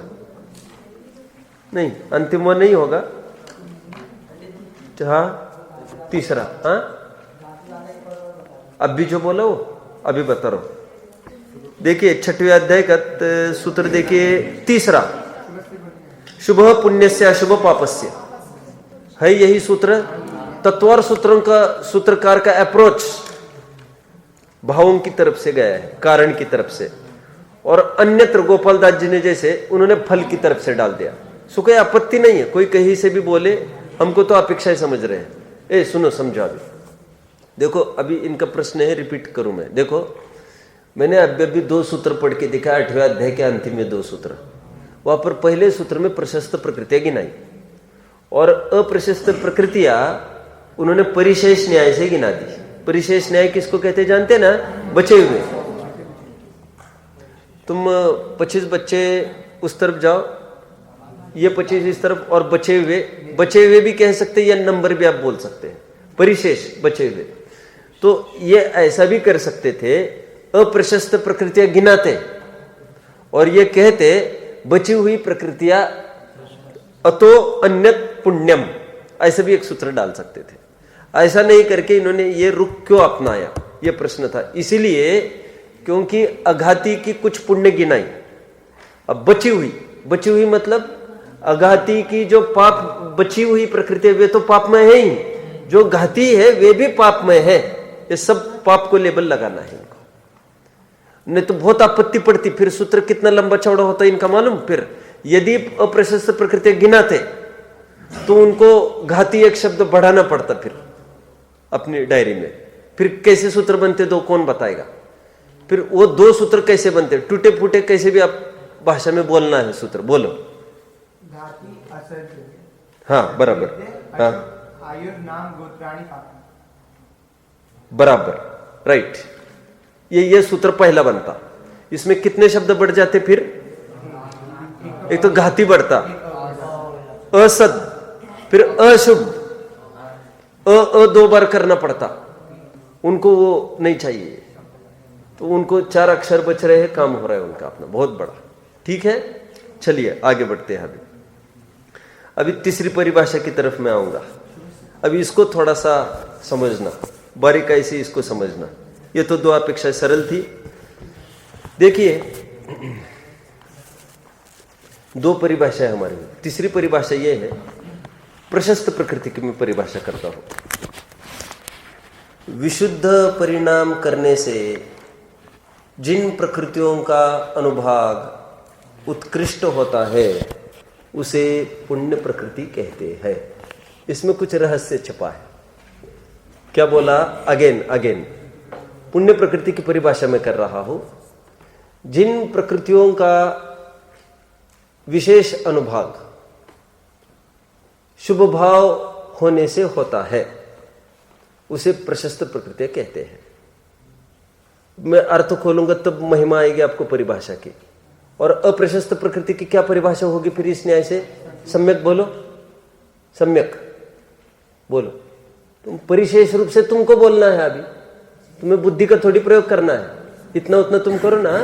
नहीं अंतिम नहीं होगा, हाँ तीसरा। हाँ अभी जो बोला वो अभी बता रहा हूं। देखिए 6वें अध्याय का सूत्र देखिए, तीसरा, शुभ पुण्य से अशुभ पापस्य, है यही सूत्र। तत्वार सूत्रों का, सूत्रकार का अप्रोच भावों की तरफ से गया है, कारण की तरफ से, और अन्यत्र गोपाल दास जी ने जैसे उन्होंने फल की तरफ से डाल दिया। सो कोई आपत्ति नहीं है, कोई कहीं से भी बोले, हमको तो अपेक्षा ही समझ रहे हैं। ए सुनो, समझो। अभी देखो, अभी इनका प्रश्न है, रिपीट करूं मैं। देखो मैंने अभी 2 सूत्र पढ़ के दिखा, 8वें अध्याय के अंतिम में 2 सूत्र। वहां पर पहले सूत्र में प्रशस्त प्रकृतियां गिनाई, और अप्रशस्त प्रकृतियां उन्होंने परिशेष न्याय से गिना दी। परिशेष न्याय किसको कहते जानते ना? बचे हुए। तुम 25 बच्चे उस तरफ जाओ, ये 25 इस तरफ, और बचे हुए भी कह सकते हैं, या नंबर भी आप बोल सकते हैं, परिशेष बचे हुए। तो ये ऐसा भी कर सकते थे, अप्रशस्त प्रकृतियां गिनाते और ये कहते बची हुई प्रकृतियां अतो अन्यत पुण्यम, ऐसा भी एक सूत्र डाल सकते थे। ऐसा नहीं करके इन्होंने ये रुख क्यों अपनाया, ये प्रश्न था। इसीलिए क्योंकि अघाती की कुछ पुण्य गिनाई, अब बची हुई मतलब अघाती की जो पाप बची हुई प्रकृति वे तो पापमय है ही, जो घाती है वे भी पापमय है। ये सब पाप को लेबल लगाना है इनको, नहीं तो बहुत आपत्ति पड़ती। फिर सूत्र कितना लंबा चौड़ा होता है इनका मालूम। फिर यदि अप्रशस्त प्रकृति गिनाते तो उनको घाती एक शब्द बढ़ाना पड़ता फिर अपनी डायरी में। फिर कैसे सूत्र बनते दो, कौन बताएगा? फिर वो 2 सूत्र कैसे बनते, टूटे फूटे कैसे भी आप भाषा में बोलना है सूत्र, बोलो। घाती असर, हाँ बराबर, हाँ आयुर नाम गोत्राणी पाप, बराबर, राइट। ये सूत्र पहला बनता। इसमें कितने शब्द बढ़ जाते फिर? एक तो घाती बढ़ता, असद, फिर अशुभ, अ 2 बार करना पड़ता। उनको वो नहीं चाहिए, तो उनको 4 अक्षर बच रहे हैं, काम हो रहा है उनका अपना बहुत बड़ा। ठीक है, चलिए आगे बढ़ते हैं। अभी तीसरी परिभाषा की तरफ मैं आऊंगा। अभी इसको थोड़ा सा समझना, बारीकाई से इसको समझना। ये तो 2 अपेक्षा सरल थी। देखिए 2 परिभाषा है हमारी। तीसरी परिभाषा ये है, प्रशस्त प्रकृति की मैं परिभाषा करता हूं। विशुद्ध परिणाम करने से जिन प्रकृतियों का अनुभाग उत्कृष्ट होता है उसे पुण्य प्रकृति कहते हैं। इसमें कुछ रहस्य छपा है। क्या बोला? अगेन पुण्य प्रकृति की परिभाषा में कर रहा हूं। जिन प्रकृतियों का विशेष अनुभाग शुभ भाव होने से होता है उसे प्रशस्त प्रकृतियां कहते हैं। मैं अर्थ खोलूंगा तब महिमा आएगी आपको परिभाषा की। और अप्रशस्त प्रकृति की क्या परिभाषा होगी फिर इस न्याय से? सम्यक बोलो, सम्यक बोलो। तुम परिशेष रूप से तुमको बोलना है, अभी तुम्हें बुद्धि का थोड़ी प्रयोग करना है। इतना उतना तुम करो ना।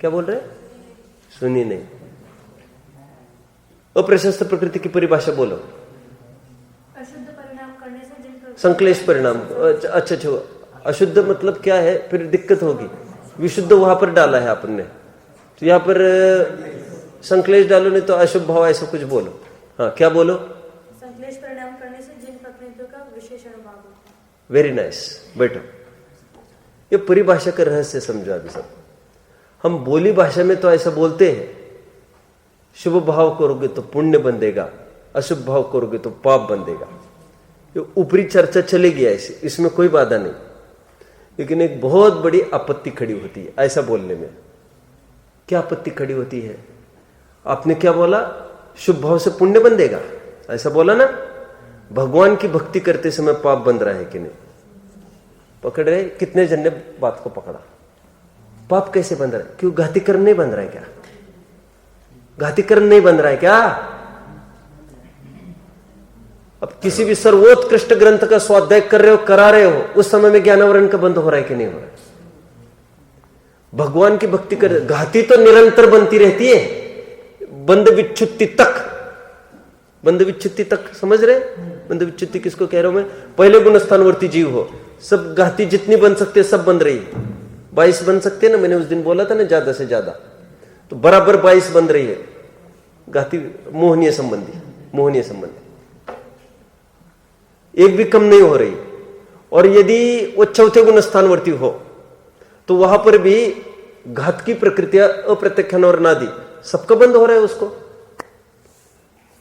क्या बोल रहे? सुनी नहीं। अप्रशस्त प्रकृति की परिभाषा बोलो। अशुद्ध परिणाम करने से जिन संक्लेश परिणाम। अच्छा, अशुद्ध मतलब क्या है? फिर दिक्कत होगी। विशुद्ध वहां पर डाला है आपने, तो यहां पर संक्लेश डालो, नहीं तो अशुभ भाव ऐसा कुछ बोलो। हाँ, क्या बोलो? संक्लेश परिणाम करने से जिन प्रकृतियों का विशेष अनुभाग होता है। Very nice. बैठो, ये परिभाषा का रहस्य समझो अभी सब। हम बोली भाषा में तो ऐसा बोलते हैं, शुभ भाव करोगे तो पुण्य बंधेगा, अशुभ भाव करोगे तो पाप बंधेगा। ये ऊपरी चर्चा चलेगी ऐसे, इसमें कोई बाधा नहीं। लेकिन एक बहुत बड़ी आपत्ति खड़ी होती है ऐसा बोलने में। क्या आपत्ति खड़ी होती है? आपने क्या बोला? शुभ भाव से पुण्य बंधेगा, ऐसा बोला ना। भगवान की भक्ति करते समय पाप बंध रहा है कि नहीं? पकड़ रहे? कितने जन ने बात को पकड़ा? पाप कैसे बंध रहा है? क्यों? घाती कर्म नहीं बंध रहा है क्या? घाती कर्म नहीं बंध रहा है क्या? अब किसी भी सर्वोत्कृष्ट ग्रंथ का स्वाध्याय कर रहे हो, करा रहे हो, उस समय में ज्ञानावरण का बंध हो रहा है कि नहीं हो रहा है? भगवान की भक्ति कर, घाती तो निरंतर बनती रहती है, बंध विच्छुत्ति तक। बंध विच्छुत्ति तक समझ रहे? बंध विच्छुत्ति किसको कह रहा हूं मैं? पहले गुणस्थानवर्ती जीव हो, सब घाती जितनी बन सकते हैं सब बंध रही है। 22 बन सकते हैं ना, मैंने उस दिन बोला था ना, ज्यादा से ज्यादा, तो बराबर 22 बन रही है घाती। मोहनीय संबंधी एक भी कम नहीं हो रही। और यदि वो चौथे गुण स्थानवर्ती हो तो वहां पर भी घात की प्रकृतियां अप्रत्यक्षण और नादि सबका बंद हो रहा है। उसको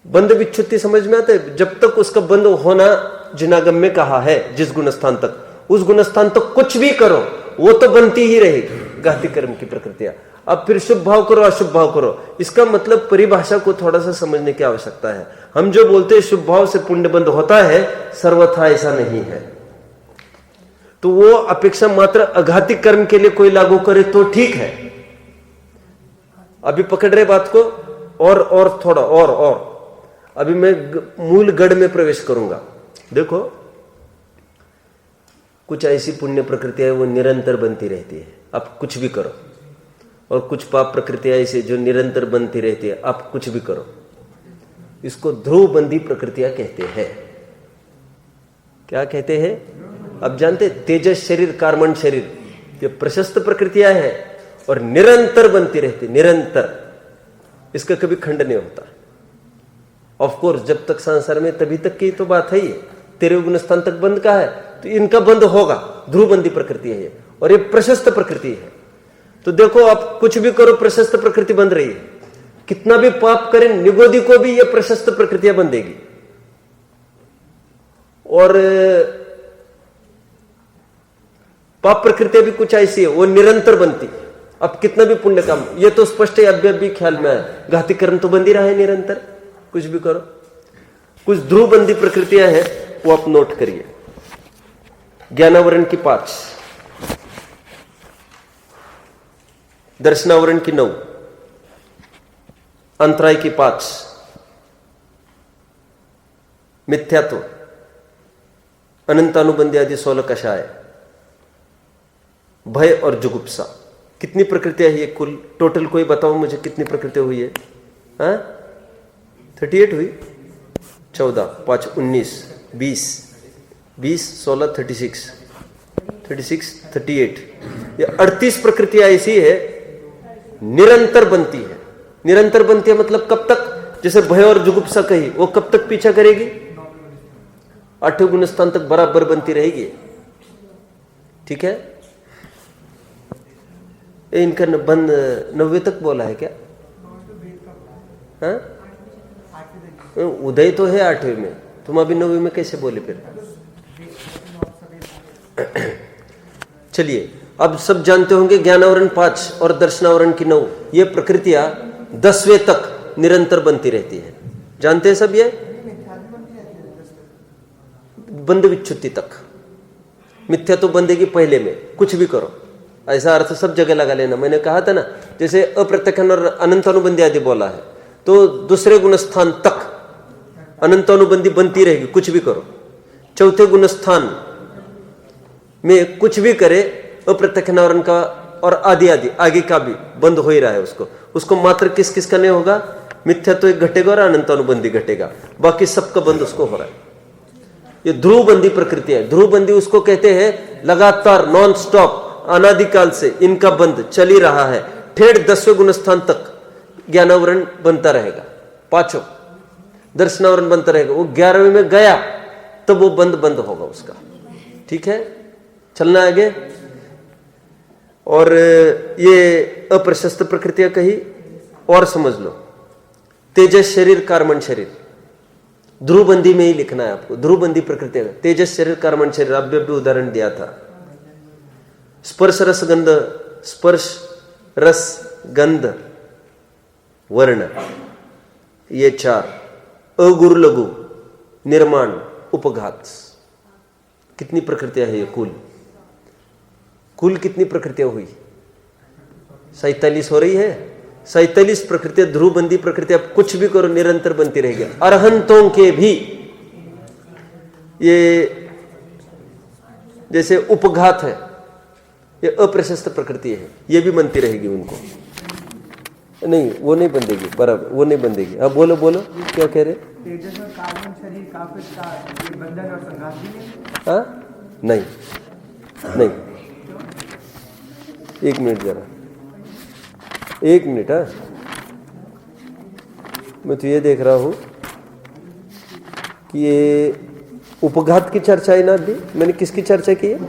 बंद विच्छुत्ति समझ में आता है? जब तक उसका बंद होना जिनागम में कहा है, जिस गुणस्थान तक, उस गुणस्थान तक कुछ भी करो वो तो बनती ही रहेगी घाती कर्म की प्रकृतियां। अब फिर शुभ भाव करो, अशुभ भाव करो, इसका मतलब परिभाषा को थोड़ा सा समझने की आवश्यकता है। हम जो बोलते हैं शुभ भाव से पुण्य बंध होता है, सर्वथा ऐसा नहीं है। तो वो अपेक्षा मात्र अघाती कर्म के लिए कोई लागू करे तो ठीक है। अभी पकड़ रहे बात को? और थोड़ा और अभी मैं मूल गढ़ में प्रवेश करूंगा। देखो, कुछ ऐसी पुण्य प्रकृतियां वो निरंतर बनती रहती है, आप कुछ भी करो। और कुछ पाप प्रकृतियां ऐसी जो निरंतर बनती रहती है, आप कुछ भी करो। इसको ध्रुवबंदी प्रकृतियां कहते हैं। क्या कहते हैं? अब जानते? तेजस शरीर, कार्मण शरीर, ये प्रशस्त प्रकृतियां हैं और निरंतर बनती रहती, निरंतर। इसका कभी खंड नहीं होता। ऑफ कोर्स जब तक संसार में तभी तक की तो बात है ही। 13 गुण स्थान तक बंद का है तो इनका बंद होगा। ध्रुवबंदी प्रकृति है ये, और ये प्रशस्त प्रकृति है। तो देखो, आप कुछ भी करो प्रशस्त प्रकृति बंध रही है। कितना भी पाप करें, निगोदी को भी ये प्रशस्त प्रकृतियां बंधेगी। और पाप प्रकृतियां भी कुछ ऐसी है, वो निरंतर बनती। अब कितना भी पुण्य काम, ये तो स्पष्ट है, अभी ख्याल में आया। घाती कर्म तो बंदी रहा है निरंतर, कुछ भी करो। कुछ ध्रुवबंदी प्रकृतियां हैं, वो आप नोट करिए। ज्ञानावरण की 5, दर्शनावरण की 9, अंतराय की 5, मिथ्यात्व, अनंतानुबंधी आदि 16 कषाय, भय और जुगुप्सा। कितनी प्रकृतियां है कुल? टोटल कोई बताओ मुझे, कितनी प्रकृतियां हुई है? 38 हुई। 14, 5, 19, 20, 16, 36, 38। ये 38 प्रकृतियां ऐसी है निरंतर बनती है। निरंतर बनती है मतलब कब तक? जैसे भय और जुगुप्सा कही, वो कब तक पीछा करेगी? 8वें गुण स्थान तक बराबर बनती रहेगी। ठीक है। इनका बंद 90 तक बोला है क्या? हाँ, उदय तो है 8वें में, तुम अभी 9वीं में कैसे बोले फिर? चलिए, अब सब जानते होंगे ज्ञानावरण 5 और दर्शनावरण की 9, ये प्रकृतियां 10वें तक निरंतर बनती रहती है। जानते हैं सब ये? बंद विच्छुत्ति तक। मिथ्या तो बंदेगी पहले में, कुछ भी करो, ऐसा अर्थ सब जगह लगा लेना। मैंने कहा था ना, जैसे अप्रत्यक्षण और अनंतानुबंधी आदि बोला है, तो दूसरे गुणस्थान तक अनंतानुबंधी बनती रहेगी, कुछ भी करो। चौथे गुणस्थान में कुछ भी करे, अप्रत्यक्षण का और आदि आदि आगे का भी बंद हो ही रहा है। उसको मात्र किस किस का नहीं होगा? मिथ्या तो एक घटेगा और अनंतानुबंधी घटेगा, बाकी सबका बंद उसको हो रहा है। ये ध्रुवबंदी प्रकृति है। ध्रुवबंदी उसको कहते हैं लगातार नॉन स्टॉप अनादिकाल से इनका बंद चल ही रहा है। ठेठ 10वें गुणस्थान तक ज्ञानावरण बनता रहेगा, 5 दर्शनावरण बनता रहेगा। वो 11वें में गया तब वो बंद होगा उसका। ठीक है, चलना आगे। और ये अप्रशस्त प्रकृतियां कही और समझ लो। तेजस शरीर, कार्मण शरीर, ध्रुवबंदी में ही लिखना है आपको। ध्रुवबंदी प्रकृति, तेजस शरीर, कार्मण शरीर, अभी उदाहरण दिया था। स्पर्श रस गंध, स्पर्श रस गंध वर्ण, ये 4। अगुरु लघु, निर्माण, उपघात, कितनी प्रकृतियां है ये? कुल कितनी प्रकृतियां हुई? 47 हो रही है। 47 प्रकृतियां ध्रुवबंदी प्रकृतियां, कुछ भी करो निरंतर बनती रहेगी। अरहंतों के भी ये जैसे उपघात है, ये अप्रशस्त प्रकृति है, ये भी बनती रहेगी उनको। नहीं, वो नहीं बंधेगी, बराबर वो नहीं बंधेगी। अब बोलो क्या कह रहे? तेजस और कार्बन शरीर काफिर का ये बंधन और संघात भी है? हाँ, नहीं, एक मिनट जरा, एक मिनट। हाँ, मैं तो ये देख रहा हूं कि ये उपघात की चर्चा है ना अभी। मैंने किसकी चर्चा की है?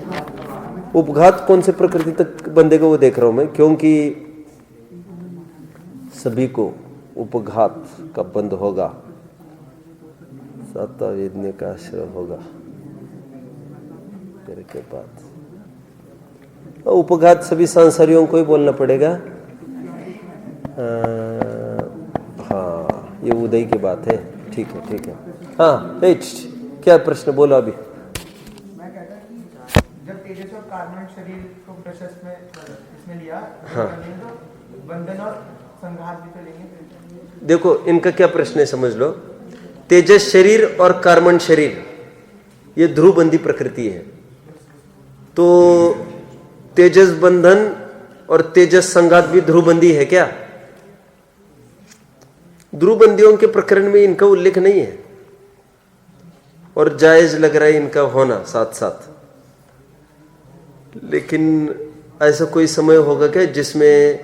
उपघात कौन से प्रकृति तक बंधेगा वो देख रहा हूं मैं, क्योंकि सभी को उपघात का बंध होगा, सातवेदने का आश्रय होगा तेरे के बाद। उपघात सभी सांसारियों को ही बोलना पड़ेगा। हाँ, ये उदय की बात है। ठीक है। हाँ, क्या प्रश्न बोलो अभी? मैं कहता कि जब तेजस और कार्बन शरीर को प्रशस्त में इसमें लिया, हाँ, तो बंधन और संघात भी तो लेंगे। देखो इनका क्या प्रश्न है, समझ लो। तेजस शरीर और कार्बन शरीर ये ध्रुवबंदी प्रकृति है, तो तेजस बंधन और तेजस संघात भी ध्रुवबंदी है क्या? ध्रुवबंदियों के प्रकरण में इनका उल्लेख नहीं है और जायज लग रहा है इनका होना साथ साथ। लेकिन ऐसा कोई समय होगा क्या जिसमें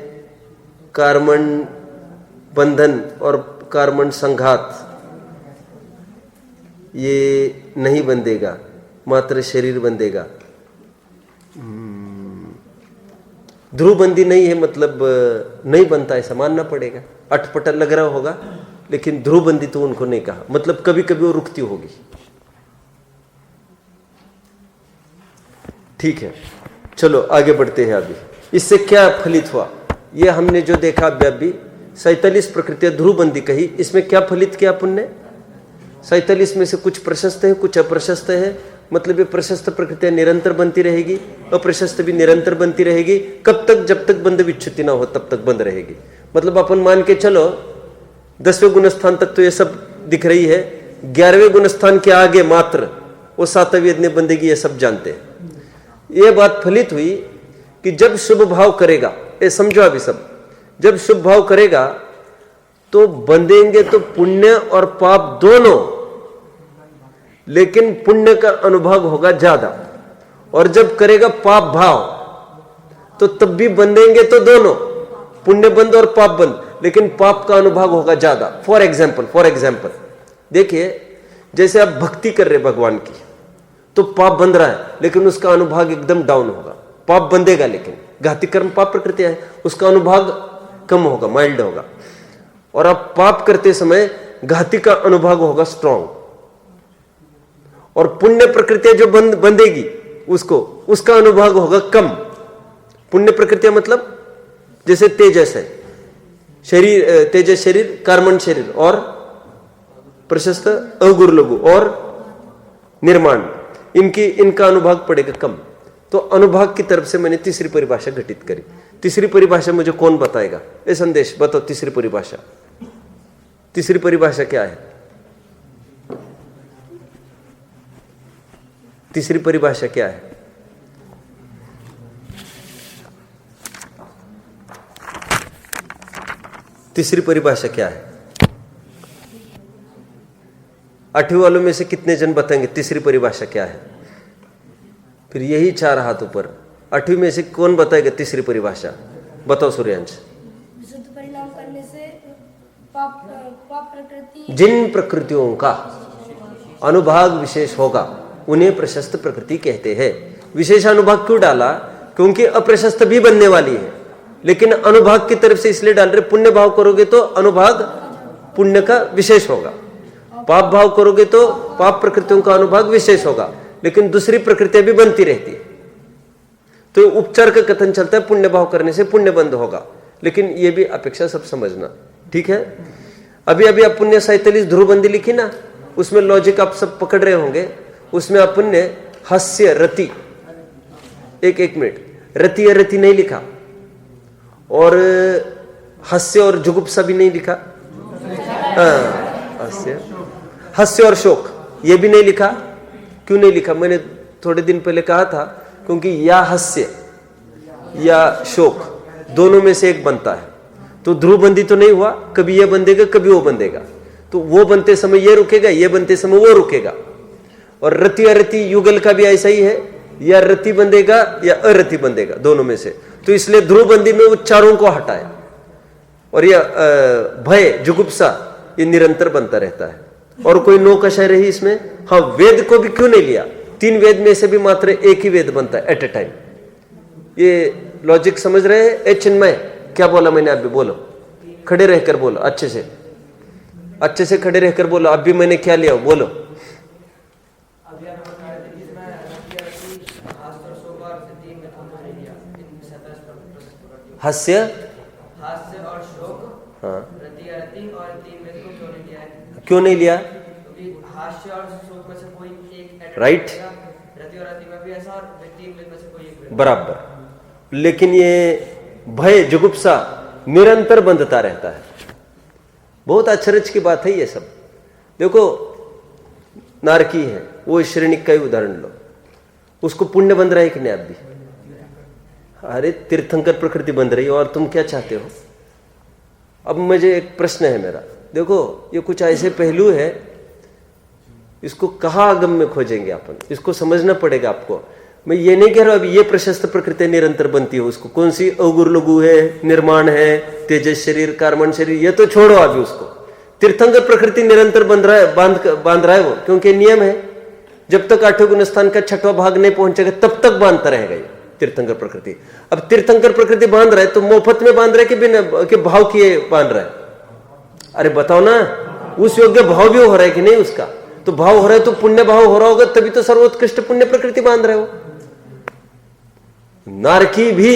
कार्बन बंधन और कार्बन संघात ये नहीं बंधेगा, मात्र शरीर बंधेगा? ध्रुवबंदी नहीं है मतलब नहीं बनता, ऐसा मानना पड़ेगा। अटपटा लग रहा होगा, लेकिन ध्रुवबंदी तो उनको नहीं कहा, मतलब कभी कभी वो रुकती होगी। ठीक है, चलो आगे बढ़ते हैं। अभी इससे क्या फलित हुआ? ये हमने जो देखा अभी 47 प्रकृतियां ध्रुवबंदी कही, इसमें क्या फलित किया अपन ने? 47 में से कुछ प्रशस्त है, कुछ अप्रशस्त है। मतलब ये प्रशस्त प्रकृतियां निरंतर बनती रहेगी, अप्रशस्त भी निरंतर बनती रहेगी। कब तक? जब तक बंध विच्छुत्ति ना हो तब तक बंद रहेगी। मतलब अपन मान के चलो 10वें गुणस्थान तक तो ये सब दिख रही है, 11वें गुणस्थान के आगे मात्र वो 7वें बंदेगी, ये सब जानते हैं। ये बात फलित हुई कि जब शुभ भाव करेगा, ये समझो अभी सब, जब शुभ भाव करेगा तो बंधेंगे तो पुण्य और पाप दोनों, लेकिन पुण्य का अनुभाग होगा ज्यादा। और जब करेगा पाप भाव तो तब भी बंधेंगे तो दोनों, पुण्य बंद और पाप बंद, लेकिन पाप का अनुभाग होगा ज्यादा। फॉर एग्जाम्पल देखिए, जैसे आप भक्ति कर रहे भगवान की, तो पाप बंध रहा है, लेकिन उसका अनुभाग एकदम डाउन होगा। पाप बंधेगा, लेकिन घाती कर्म पाप प्रकृतियां है, उसका अनुभाग कम होगा, माइल्ड होगा। और आप पाप करते समय घाती का अनुभाग होगा स्ट्रांग, और पुण्य प्रकृतियां जो बंधेगी उसको, उसका अनुभाग होगा कम। पुण्य प्रकृतियां मतलब जैसे तेजस है, शरीर, तेजस शरीर, कार्मण शरीर, और प्रशस्त अगुर लघु और निर्माण, इनका अनुभाग पड़ेगा कम। तो अनुभाग की तरफ से मैंने तीसरी परिभाषा घटित करी। तीसरी परिभाषा मुझे कौन बताएगा? ए संदेश बताओ, तीसरी परिभाषा, तीसरी परिभाषा क्या है? तीसरी परिभाषा क्या है? तीसरी परिभाषा क्या है? 8वीं वालों में से कितने जन बताएंगे तीसरी परिभाषा क्या है? फिर यही 4 हाथ ऊपर। 8वीं में से कौन बताएगा तीसरी परिभाषा? बताओ सूर्यांश। विशुद्ध परिणाम करने से पाप प्रकृति, जिन प्रकृतियों का अनुभाग विशेष होगा उन्हें प्रशस्त प्रकृति कहते हैं। विशेष अनुभाग क्यों डाला? क्योंकि अप्रशस्त भी बनने वाली है, लेकिन अनुभाग की तरफ से इसलिए डाल रहे, पुण्य भाव करोगे तो अनुभाग पुण्य का विशेष होगा, पाप भाव करोगे तो पाप प्रकृतियों का अनुभाग विशेष होगा, लेकिन दूसरी प्रकृतियां भी बनती रहती है। तो उपचार का कथन चलता है पुण्य भाव करने से पुण्य बंद होगा, लेकिन यह भी अपेक्षा सब समझना, ठीक है। अभी अभी आप पुण्य 47 ध्रुवबंदी लिखी ना, उसमें लॉजिक आप सब पकड़ रहे होंगे। उसमें अपन ने हास्य रति, एक मिनट, रति या रति नहीं लिखा, और हास्य और जुगुप्सा भी नहीं लिखा, हास्य और शोक ये भी नहीं लिखा। क्यों नहीं लिखा? मैंने थोड़े दिन पहले कहा था, क्योंकि या हास्य या शोक दोनों में से एक बनता है, तो ध्रुवबंदी तो नहीं हुआ, कभी ये बंधेगा कभी वो बंधेगा, तो वो बनते समय ये रुकेगा, ये बनते समय वो रुकेगा। और रति अरति युगल का भी ऐसा ही है, या रति बंधेगा या अरति बंधेगा, दोनों में से। तो इसलिए ध्रुवबंदी में उच्चारों को हटाए, और यह भय जुगुप्सा ये निरंतर बनता रहता है। और कोई नौकशाई रही इसमें? हाँ, वेद को भी क्यों नहीं लिया? 3 वेद में से भी मात्र एक ही वेद बनता है एट ए टाइम। ये लॉजिक समझ रहे हैं? ए चिन्मय, क्या बोला मैंने? आप भी बोलो, खड़े रहकर बोलो, अच्छे से खड़े रहकर बोलो। अब भी मैंने क्या लिया? बोलो। हास्य और शोक, हाँ, रति अरति और 3 वेद को क्यों नहीं लिया है? क्यों नहीं लिया? क्योंकि हास्य और शोक में से कोई एक राइट, रति और अरति में भी ऐसा, और 3 वेद में से कोई एक बराबर। लेकिन ये भय जुगुप्सा निरंतर बंधता रहता है। बहुत अचरज की बात है ये सब। देखो, नारकी है, वो श्रेणिक का ही उदाहरण लो, उसको पुण्य बंध रहा है कि नहीं? आप भी, अरे तीर्थंकर प्रकृति बंध रही है, और तुम क्या चाहते हो? अब मुझे एक प्रश्न है मेरा, देखो ये कुछ ऐसे पहलू है, इसको कहाँ आगम में खोजेंगे अपन, इसको समझना पड़ेगा आपको। मैं ये नहीं कह रहा अभी ये प्रशस्त प्रकृति निरंतर बनती है, उसको कौन सी अगुर लघु है, निर्माण है, तेजस शरीर, कार्मण शरीर, ये तो छोड़ो अभी उसको। तीर्थंकर प्रकृति निरंतर बंध रहा है, बांध रहा है वो, क्योंकि नियम है, जब तक 8वें गुणस्थान का 6वां भाग नहीं पहुंचेगा तब तक बांधता रहेगा ये तीर्थंकर प्रकृति। अब तीर्थंकर प्रकृति बांध रहा है तो मोफत में बांध रहा है कि बिना के भाव किए बांध रहा है? अरे बताओ ना, उस योग्य भाव भी हो रहा है कि नहीं उसका? तो भाव हो रहा है तो पुण्य भाव हो रहा होगा, तभी तो सर्वोत्कृष्ट पुण्य प्रकृति बांध रहे हो। नारकी भी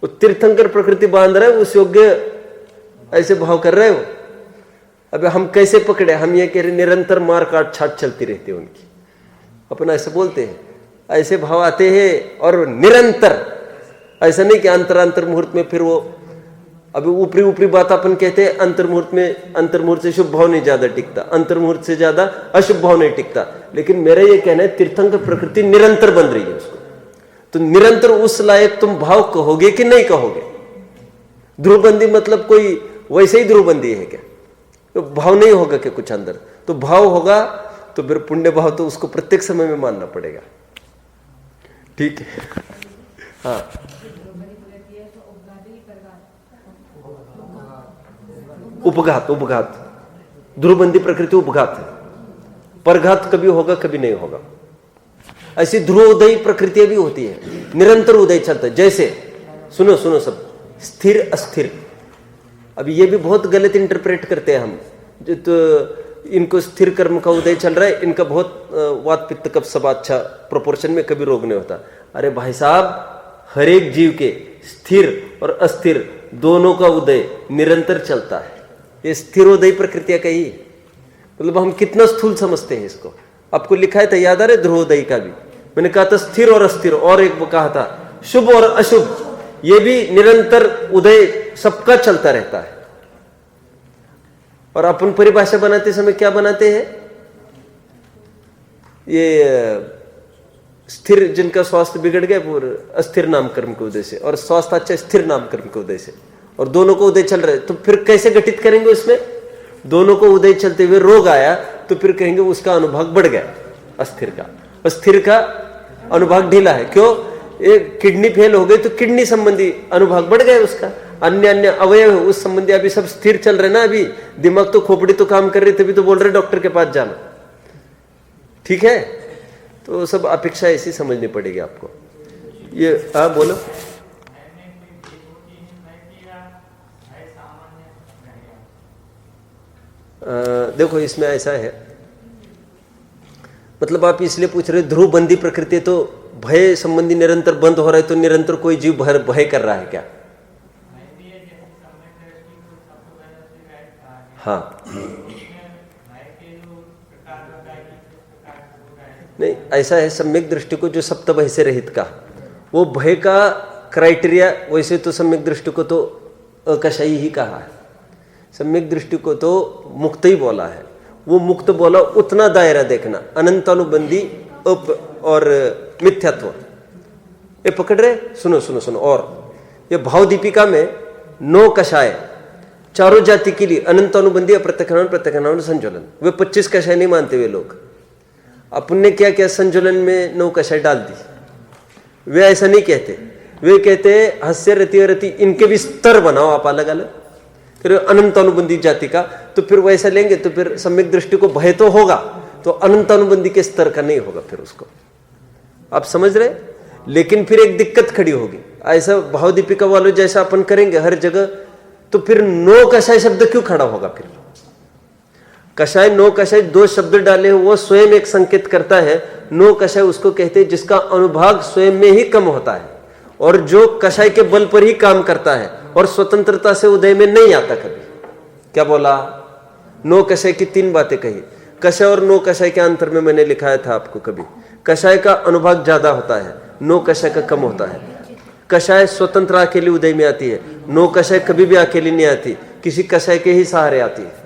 तीर्थंकर प्रकृति बांध रहे, उस योग्य ऐसे भाव कर रहे हो। अब हम कैसे पकड़े? हम ये कह रहे निरंतर मार काट छाट चलती रहती है उनकी, अपन ऐसे बोलते हैं, ऐसे भाव आते हैं और निरंतर, ऐसा नहीं कि अंतर मुहूर्त में फिर वो, अभी ऊपरी बात अपन कहते हैं अंतर मुहूर्त से शुभ भाव नहीं ज्यादा टिकता, अंतर मुहूर्त से ज्यादा अशुभ भाव नहीं टिकता। लेकिन मेरा ये कहना है तीर्थंकर प्रकृति निरंतर बन रही है उसको, तो निरंतर उस लायक तुम भाव कहोगे कि नहीं कहोगे? ध्रुवबंदी मतलब कोई वैसे ही ध्रुवबंदी है क्या? तो भाव नहीं होगा कि कुछ अंदर, तो भाव होगा तो फिर पुण्य भाव तो उसको प्रत्येक समय में मानना पड़ेगा, ठीक है। हाँ, उपघात ध्रुवबंदी प्रकृति उपघात है, परघात कभी होगा कभी नहीं होगा, ऐसी ध्रुवोदयी प्रकृतियां भी होती है, निरंतर उदय चलता है। जैसे सुनो सुनो सब, स्थिर अस्थिर, अभी ये भी बहुत गलत इंटरप्रेट करते हैं हम। जो तो इनको स्थिर कर्म का उदय चल रहा है, इनका बहुत वात पित्त कफ सब अच्छा प्रोपोर्शन में, कभी रोग नहीं होता। अरे भाई साहब, हर एक जीव के स्थिर और अस्थिर दोनों का उदय निरंतर चलता है। ये स्थिरोदयी प्रकृतियां कही, मतलब हम कितना स्थूल समझते हैं इसको। आपको लिखा है था, याद आ रहा है ध्रुवोदयी का भी, मैंने कहा था स्थिर और अस्थिर, और एक कहा था शुभ और अशुभ, ये भी निरंतर उदय सबका चलता रहता है। और अपन परिभाषा बनाते समय क्या बनाते हैं, ये स्थिर जिनका स्वास्थ्य बिगड़ गया वो अस्थिर नाम कर्म के उदय से, और स्वास्थ्य अच्छा स्थिर नाम कर्म के उदय से, और दोनों को उदय चल रहे, तो फिर कैसे घटित करेंगे उसमें? दोनों को उदय चलते हुए रोग आया तो फिर कहेंगे उसका अनुभाग बढ़ गया अस्थिर का, और स्थिर का अनुभाग ढीला है। क्यों? एक किडनी फेल हो गई तो किडनी संबंधी अनुभाग बढ़ गया उसका, अन्य अन्य अवयव उस संबंधी अभी सब स्थिर चल रहे ना। अभी दिमाग तो खोपड़ी तो काम कर रही, तभी तो बोल रहे डॉक्टर के पास जाना। ठीक है, तो सब अपेक्षा ऐसी समझनी पड़ेगी आपको। ये बोलो। देखो इसमें ऐसा है, मतलब आप इसलिए पूछ रहे ध्रुव बंदी प्रकृति, तो भय संबंधी निरंतर बंद हो रहा है, तो निरंतर कोई जीव भय कर रहा है क्या? हाँ, नहीं ऐसा है, सम्यक दृष्टि को जो सप्त भय से रहित का, वो भय का क्राइटेरिया, वैसे तो सम्यक दृष्टि को तो अकशाई ही कहा है, सम्यक दृष्टि को तो मुक्त ही बोला है। वो मुक्त बोला उतना दायरा देखना, अनंतानुबंधी अप और मिथ्यात्व, ये पकड़ रहे? सुनो सुनो सुनो। और ये भाव दीपिका में 9 कषाय चारों जाति के लिए, अनंतानुबंधी, अप्रत्यक्षानुमान, प्रत्यक्षानुमान, संजुलन, वे 25 कषाय नहीं मानते वे लोग। अपन ने क्या क्या संजुलन में 9 कषाय डाल दी। वे ऐसा नहीं कहते, वे कहते हास्य रति रति इनके भी स्तर बनाओ आप अलग अलग, फिर अनंत अनुबंधी जाति का, तो फिर वैसा लेंगे तो फिर सम्यक दृष्टि को भय तो होगा, तो अनंत अनुबंधी के स्तर का नहीं होगा फिर उसको। आप समझ रहे? लेकिन फिर एक दिक्कत खड़ी होगी, ऐसा भाव दीपिका वालों जैसा अपन करेंगे हर जगह, तो फिर 9 कषाय शब्द क्यों खड़ा होगा? फिर कषाय 9 कषाय 2 शब्द डाले, वो स्वयं एक संकेत करता है। 9 कषाय उसको कहते हैं जिसका अनुभाग स्वयं में ही कम होता है, और जो कषाय के बल पर ही काम करता है और स्वतंत्रता से उदय में नहीं आता कभी। क्या बोला? 9 कषाय की 3 बातें कही। कषाय और 9 कषाय के अंतर में मैंने लिखाया था आपको, कभी कषाय का अनुभाग ज्यादा होता है, 9 कषाय का कम होता है। कषाय स्वतंत्र अकेली उदय में आती है, 9 कषाय कभी भी अकेली नहीं आती, किसी कषाय के ही सहारे आती है।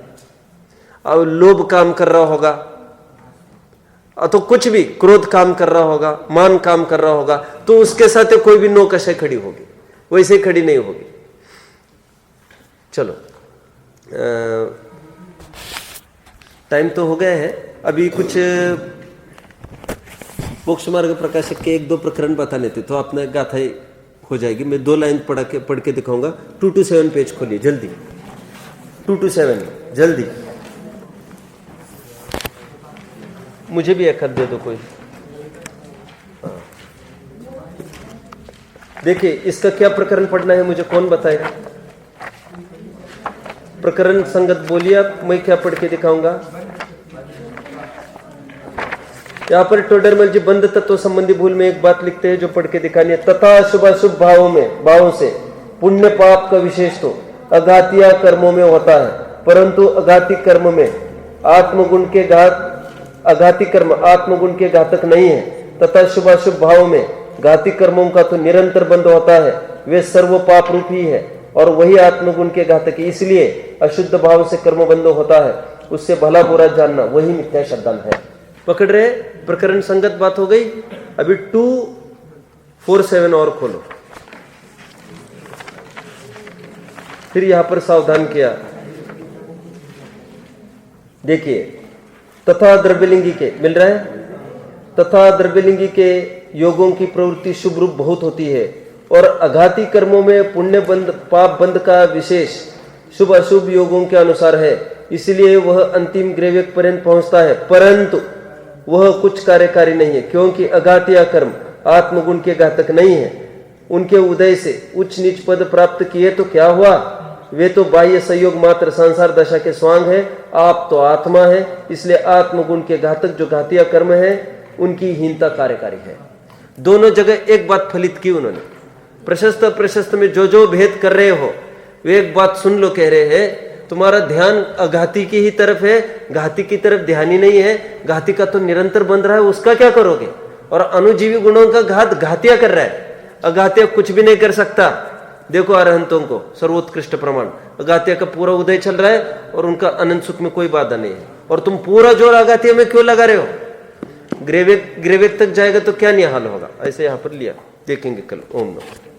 अब लोभ काम कर रहा होगा, तो कुछ भी, क्रोध काम कर रहा होगा, मान काम कर रहा होगा, तो उसके साथ कोई भी 9 कषाय खड़ी होगी, वैसे खड़ी नहीं होगी। चलो, टाइम तो हो गया है। अभी कुछ मोक्ष मार्ग प्रकाशक के 1-2 प्रकरण बता लेते तो आपने गाथा हो जाएगी। मैं 2 लाइन पढ़ के दिखाऊंगा। 2 to 7 पेज खोलिए जल्दी, 2 to 7 जल्दी। मुझे भी एक खत दे दो कोई। देखिए इसका क्या प्रकरण पढ़ना है, मुझे कौन बताएगा? प्रकरण संगत बोलिए आप, मैं क्या पढ़ के दिखाऊंगा। यहाँ पर टोडरमल जी बंद तत्व संबंधी भूल में एक बात लिखते हैं जो पढ़ के दिखानी है। तथा शुभाशुभ भावों से पुण्य पाप का विशेष तो अघातीय कर्मों में होता है, परंतु अघाती कर्म में आत्मगुण के अघाती कर्म आत्मगुण के घातक नहीं है। तथा शुभाशुभ भाव में घाती कर्मों का तो निरंतर बंद होता है, वे सर्व पाप रूप ही है और वही आत्मगुण के घातक है। इसलिए अशुद्ध भाव से कर्म बंद होता है, उससे भला बुरा जानना वही मिथ्या शब्दान है। पकड़ रहे? प्रकरण संगत बात हो गई। अभी 247 और खोलो। फिर यहां पर सावधान किया, देखिए तथा द्रव्यलिंगी के मिल रहा है। तथा द्रव्यलिंगी के योगों की प्रवृत्ति शुभ रूप बहुत होती है और अघाती कर्मों में पुण्य बंद पाप बंद का विशेष शुभ अशुभ योगों के अनुसार है, इसलिए वह अंतिम ग्रेवेक पर्यंत पहुंचता है। परंतु वह कुछ कार्यकारी नहीं है, क्योंकि अघातीय कर्म आत्मगुण के घातक नहीं है। उनके उदय से उच्च नीच पद प्राप्त किए तो क्या हुआ, वे तो बाह्य संयोग मात्र संसार दशा के स्वांग है, आप तो आत्मा है, इसलिए आत्मगुण के घातक जो घातीय कर्म है उनकी हीनता कार्यकारी है। दोनों जगह एक बात फलित की उन्होंने। प्रशस्त प्रशस्त में जो जो भेद कर रहे हो वे एक बात सुन लो, कह रहे हैं तुम्हारा ध्यान अघाती की ही तरफ है, घाती की तरफ ध्यान ही नहीं है। घाती का तो निरंतर बन रहा है, उसका क्या करोगे? और अनुजीवी गुणों का घात घातिया कर रहा है, अघातिया कुछ भी नहीं कर सकता। देखो अरहंतों को सर्वोत्कृष्ट प्रमाण, अघातिया का पूरा उदय चल रहा है और उनका अनंत सुख में कोई बाधा नहीं है, और तुम पूरा जोर अघातिया में क्यों लगा रहे हो? ग्रेवेक तक जाएगा तो क्या निहाल होगा। ऐसे यहां पर लिया, देखेंगे कल। ओम नमः।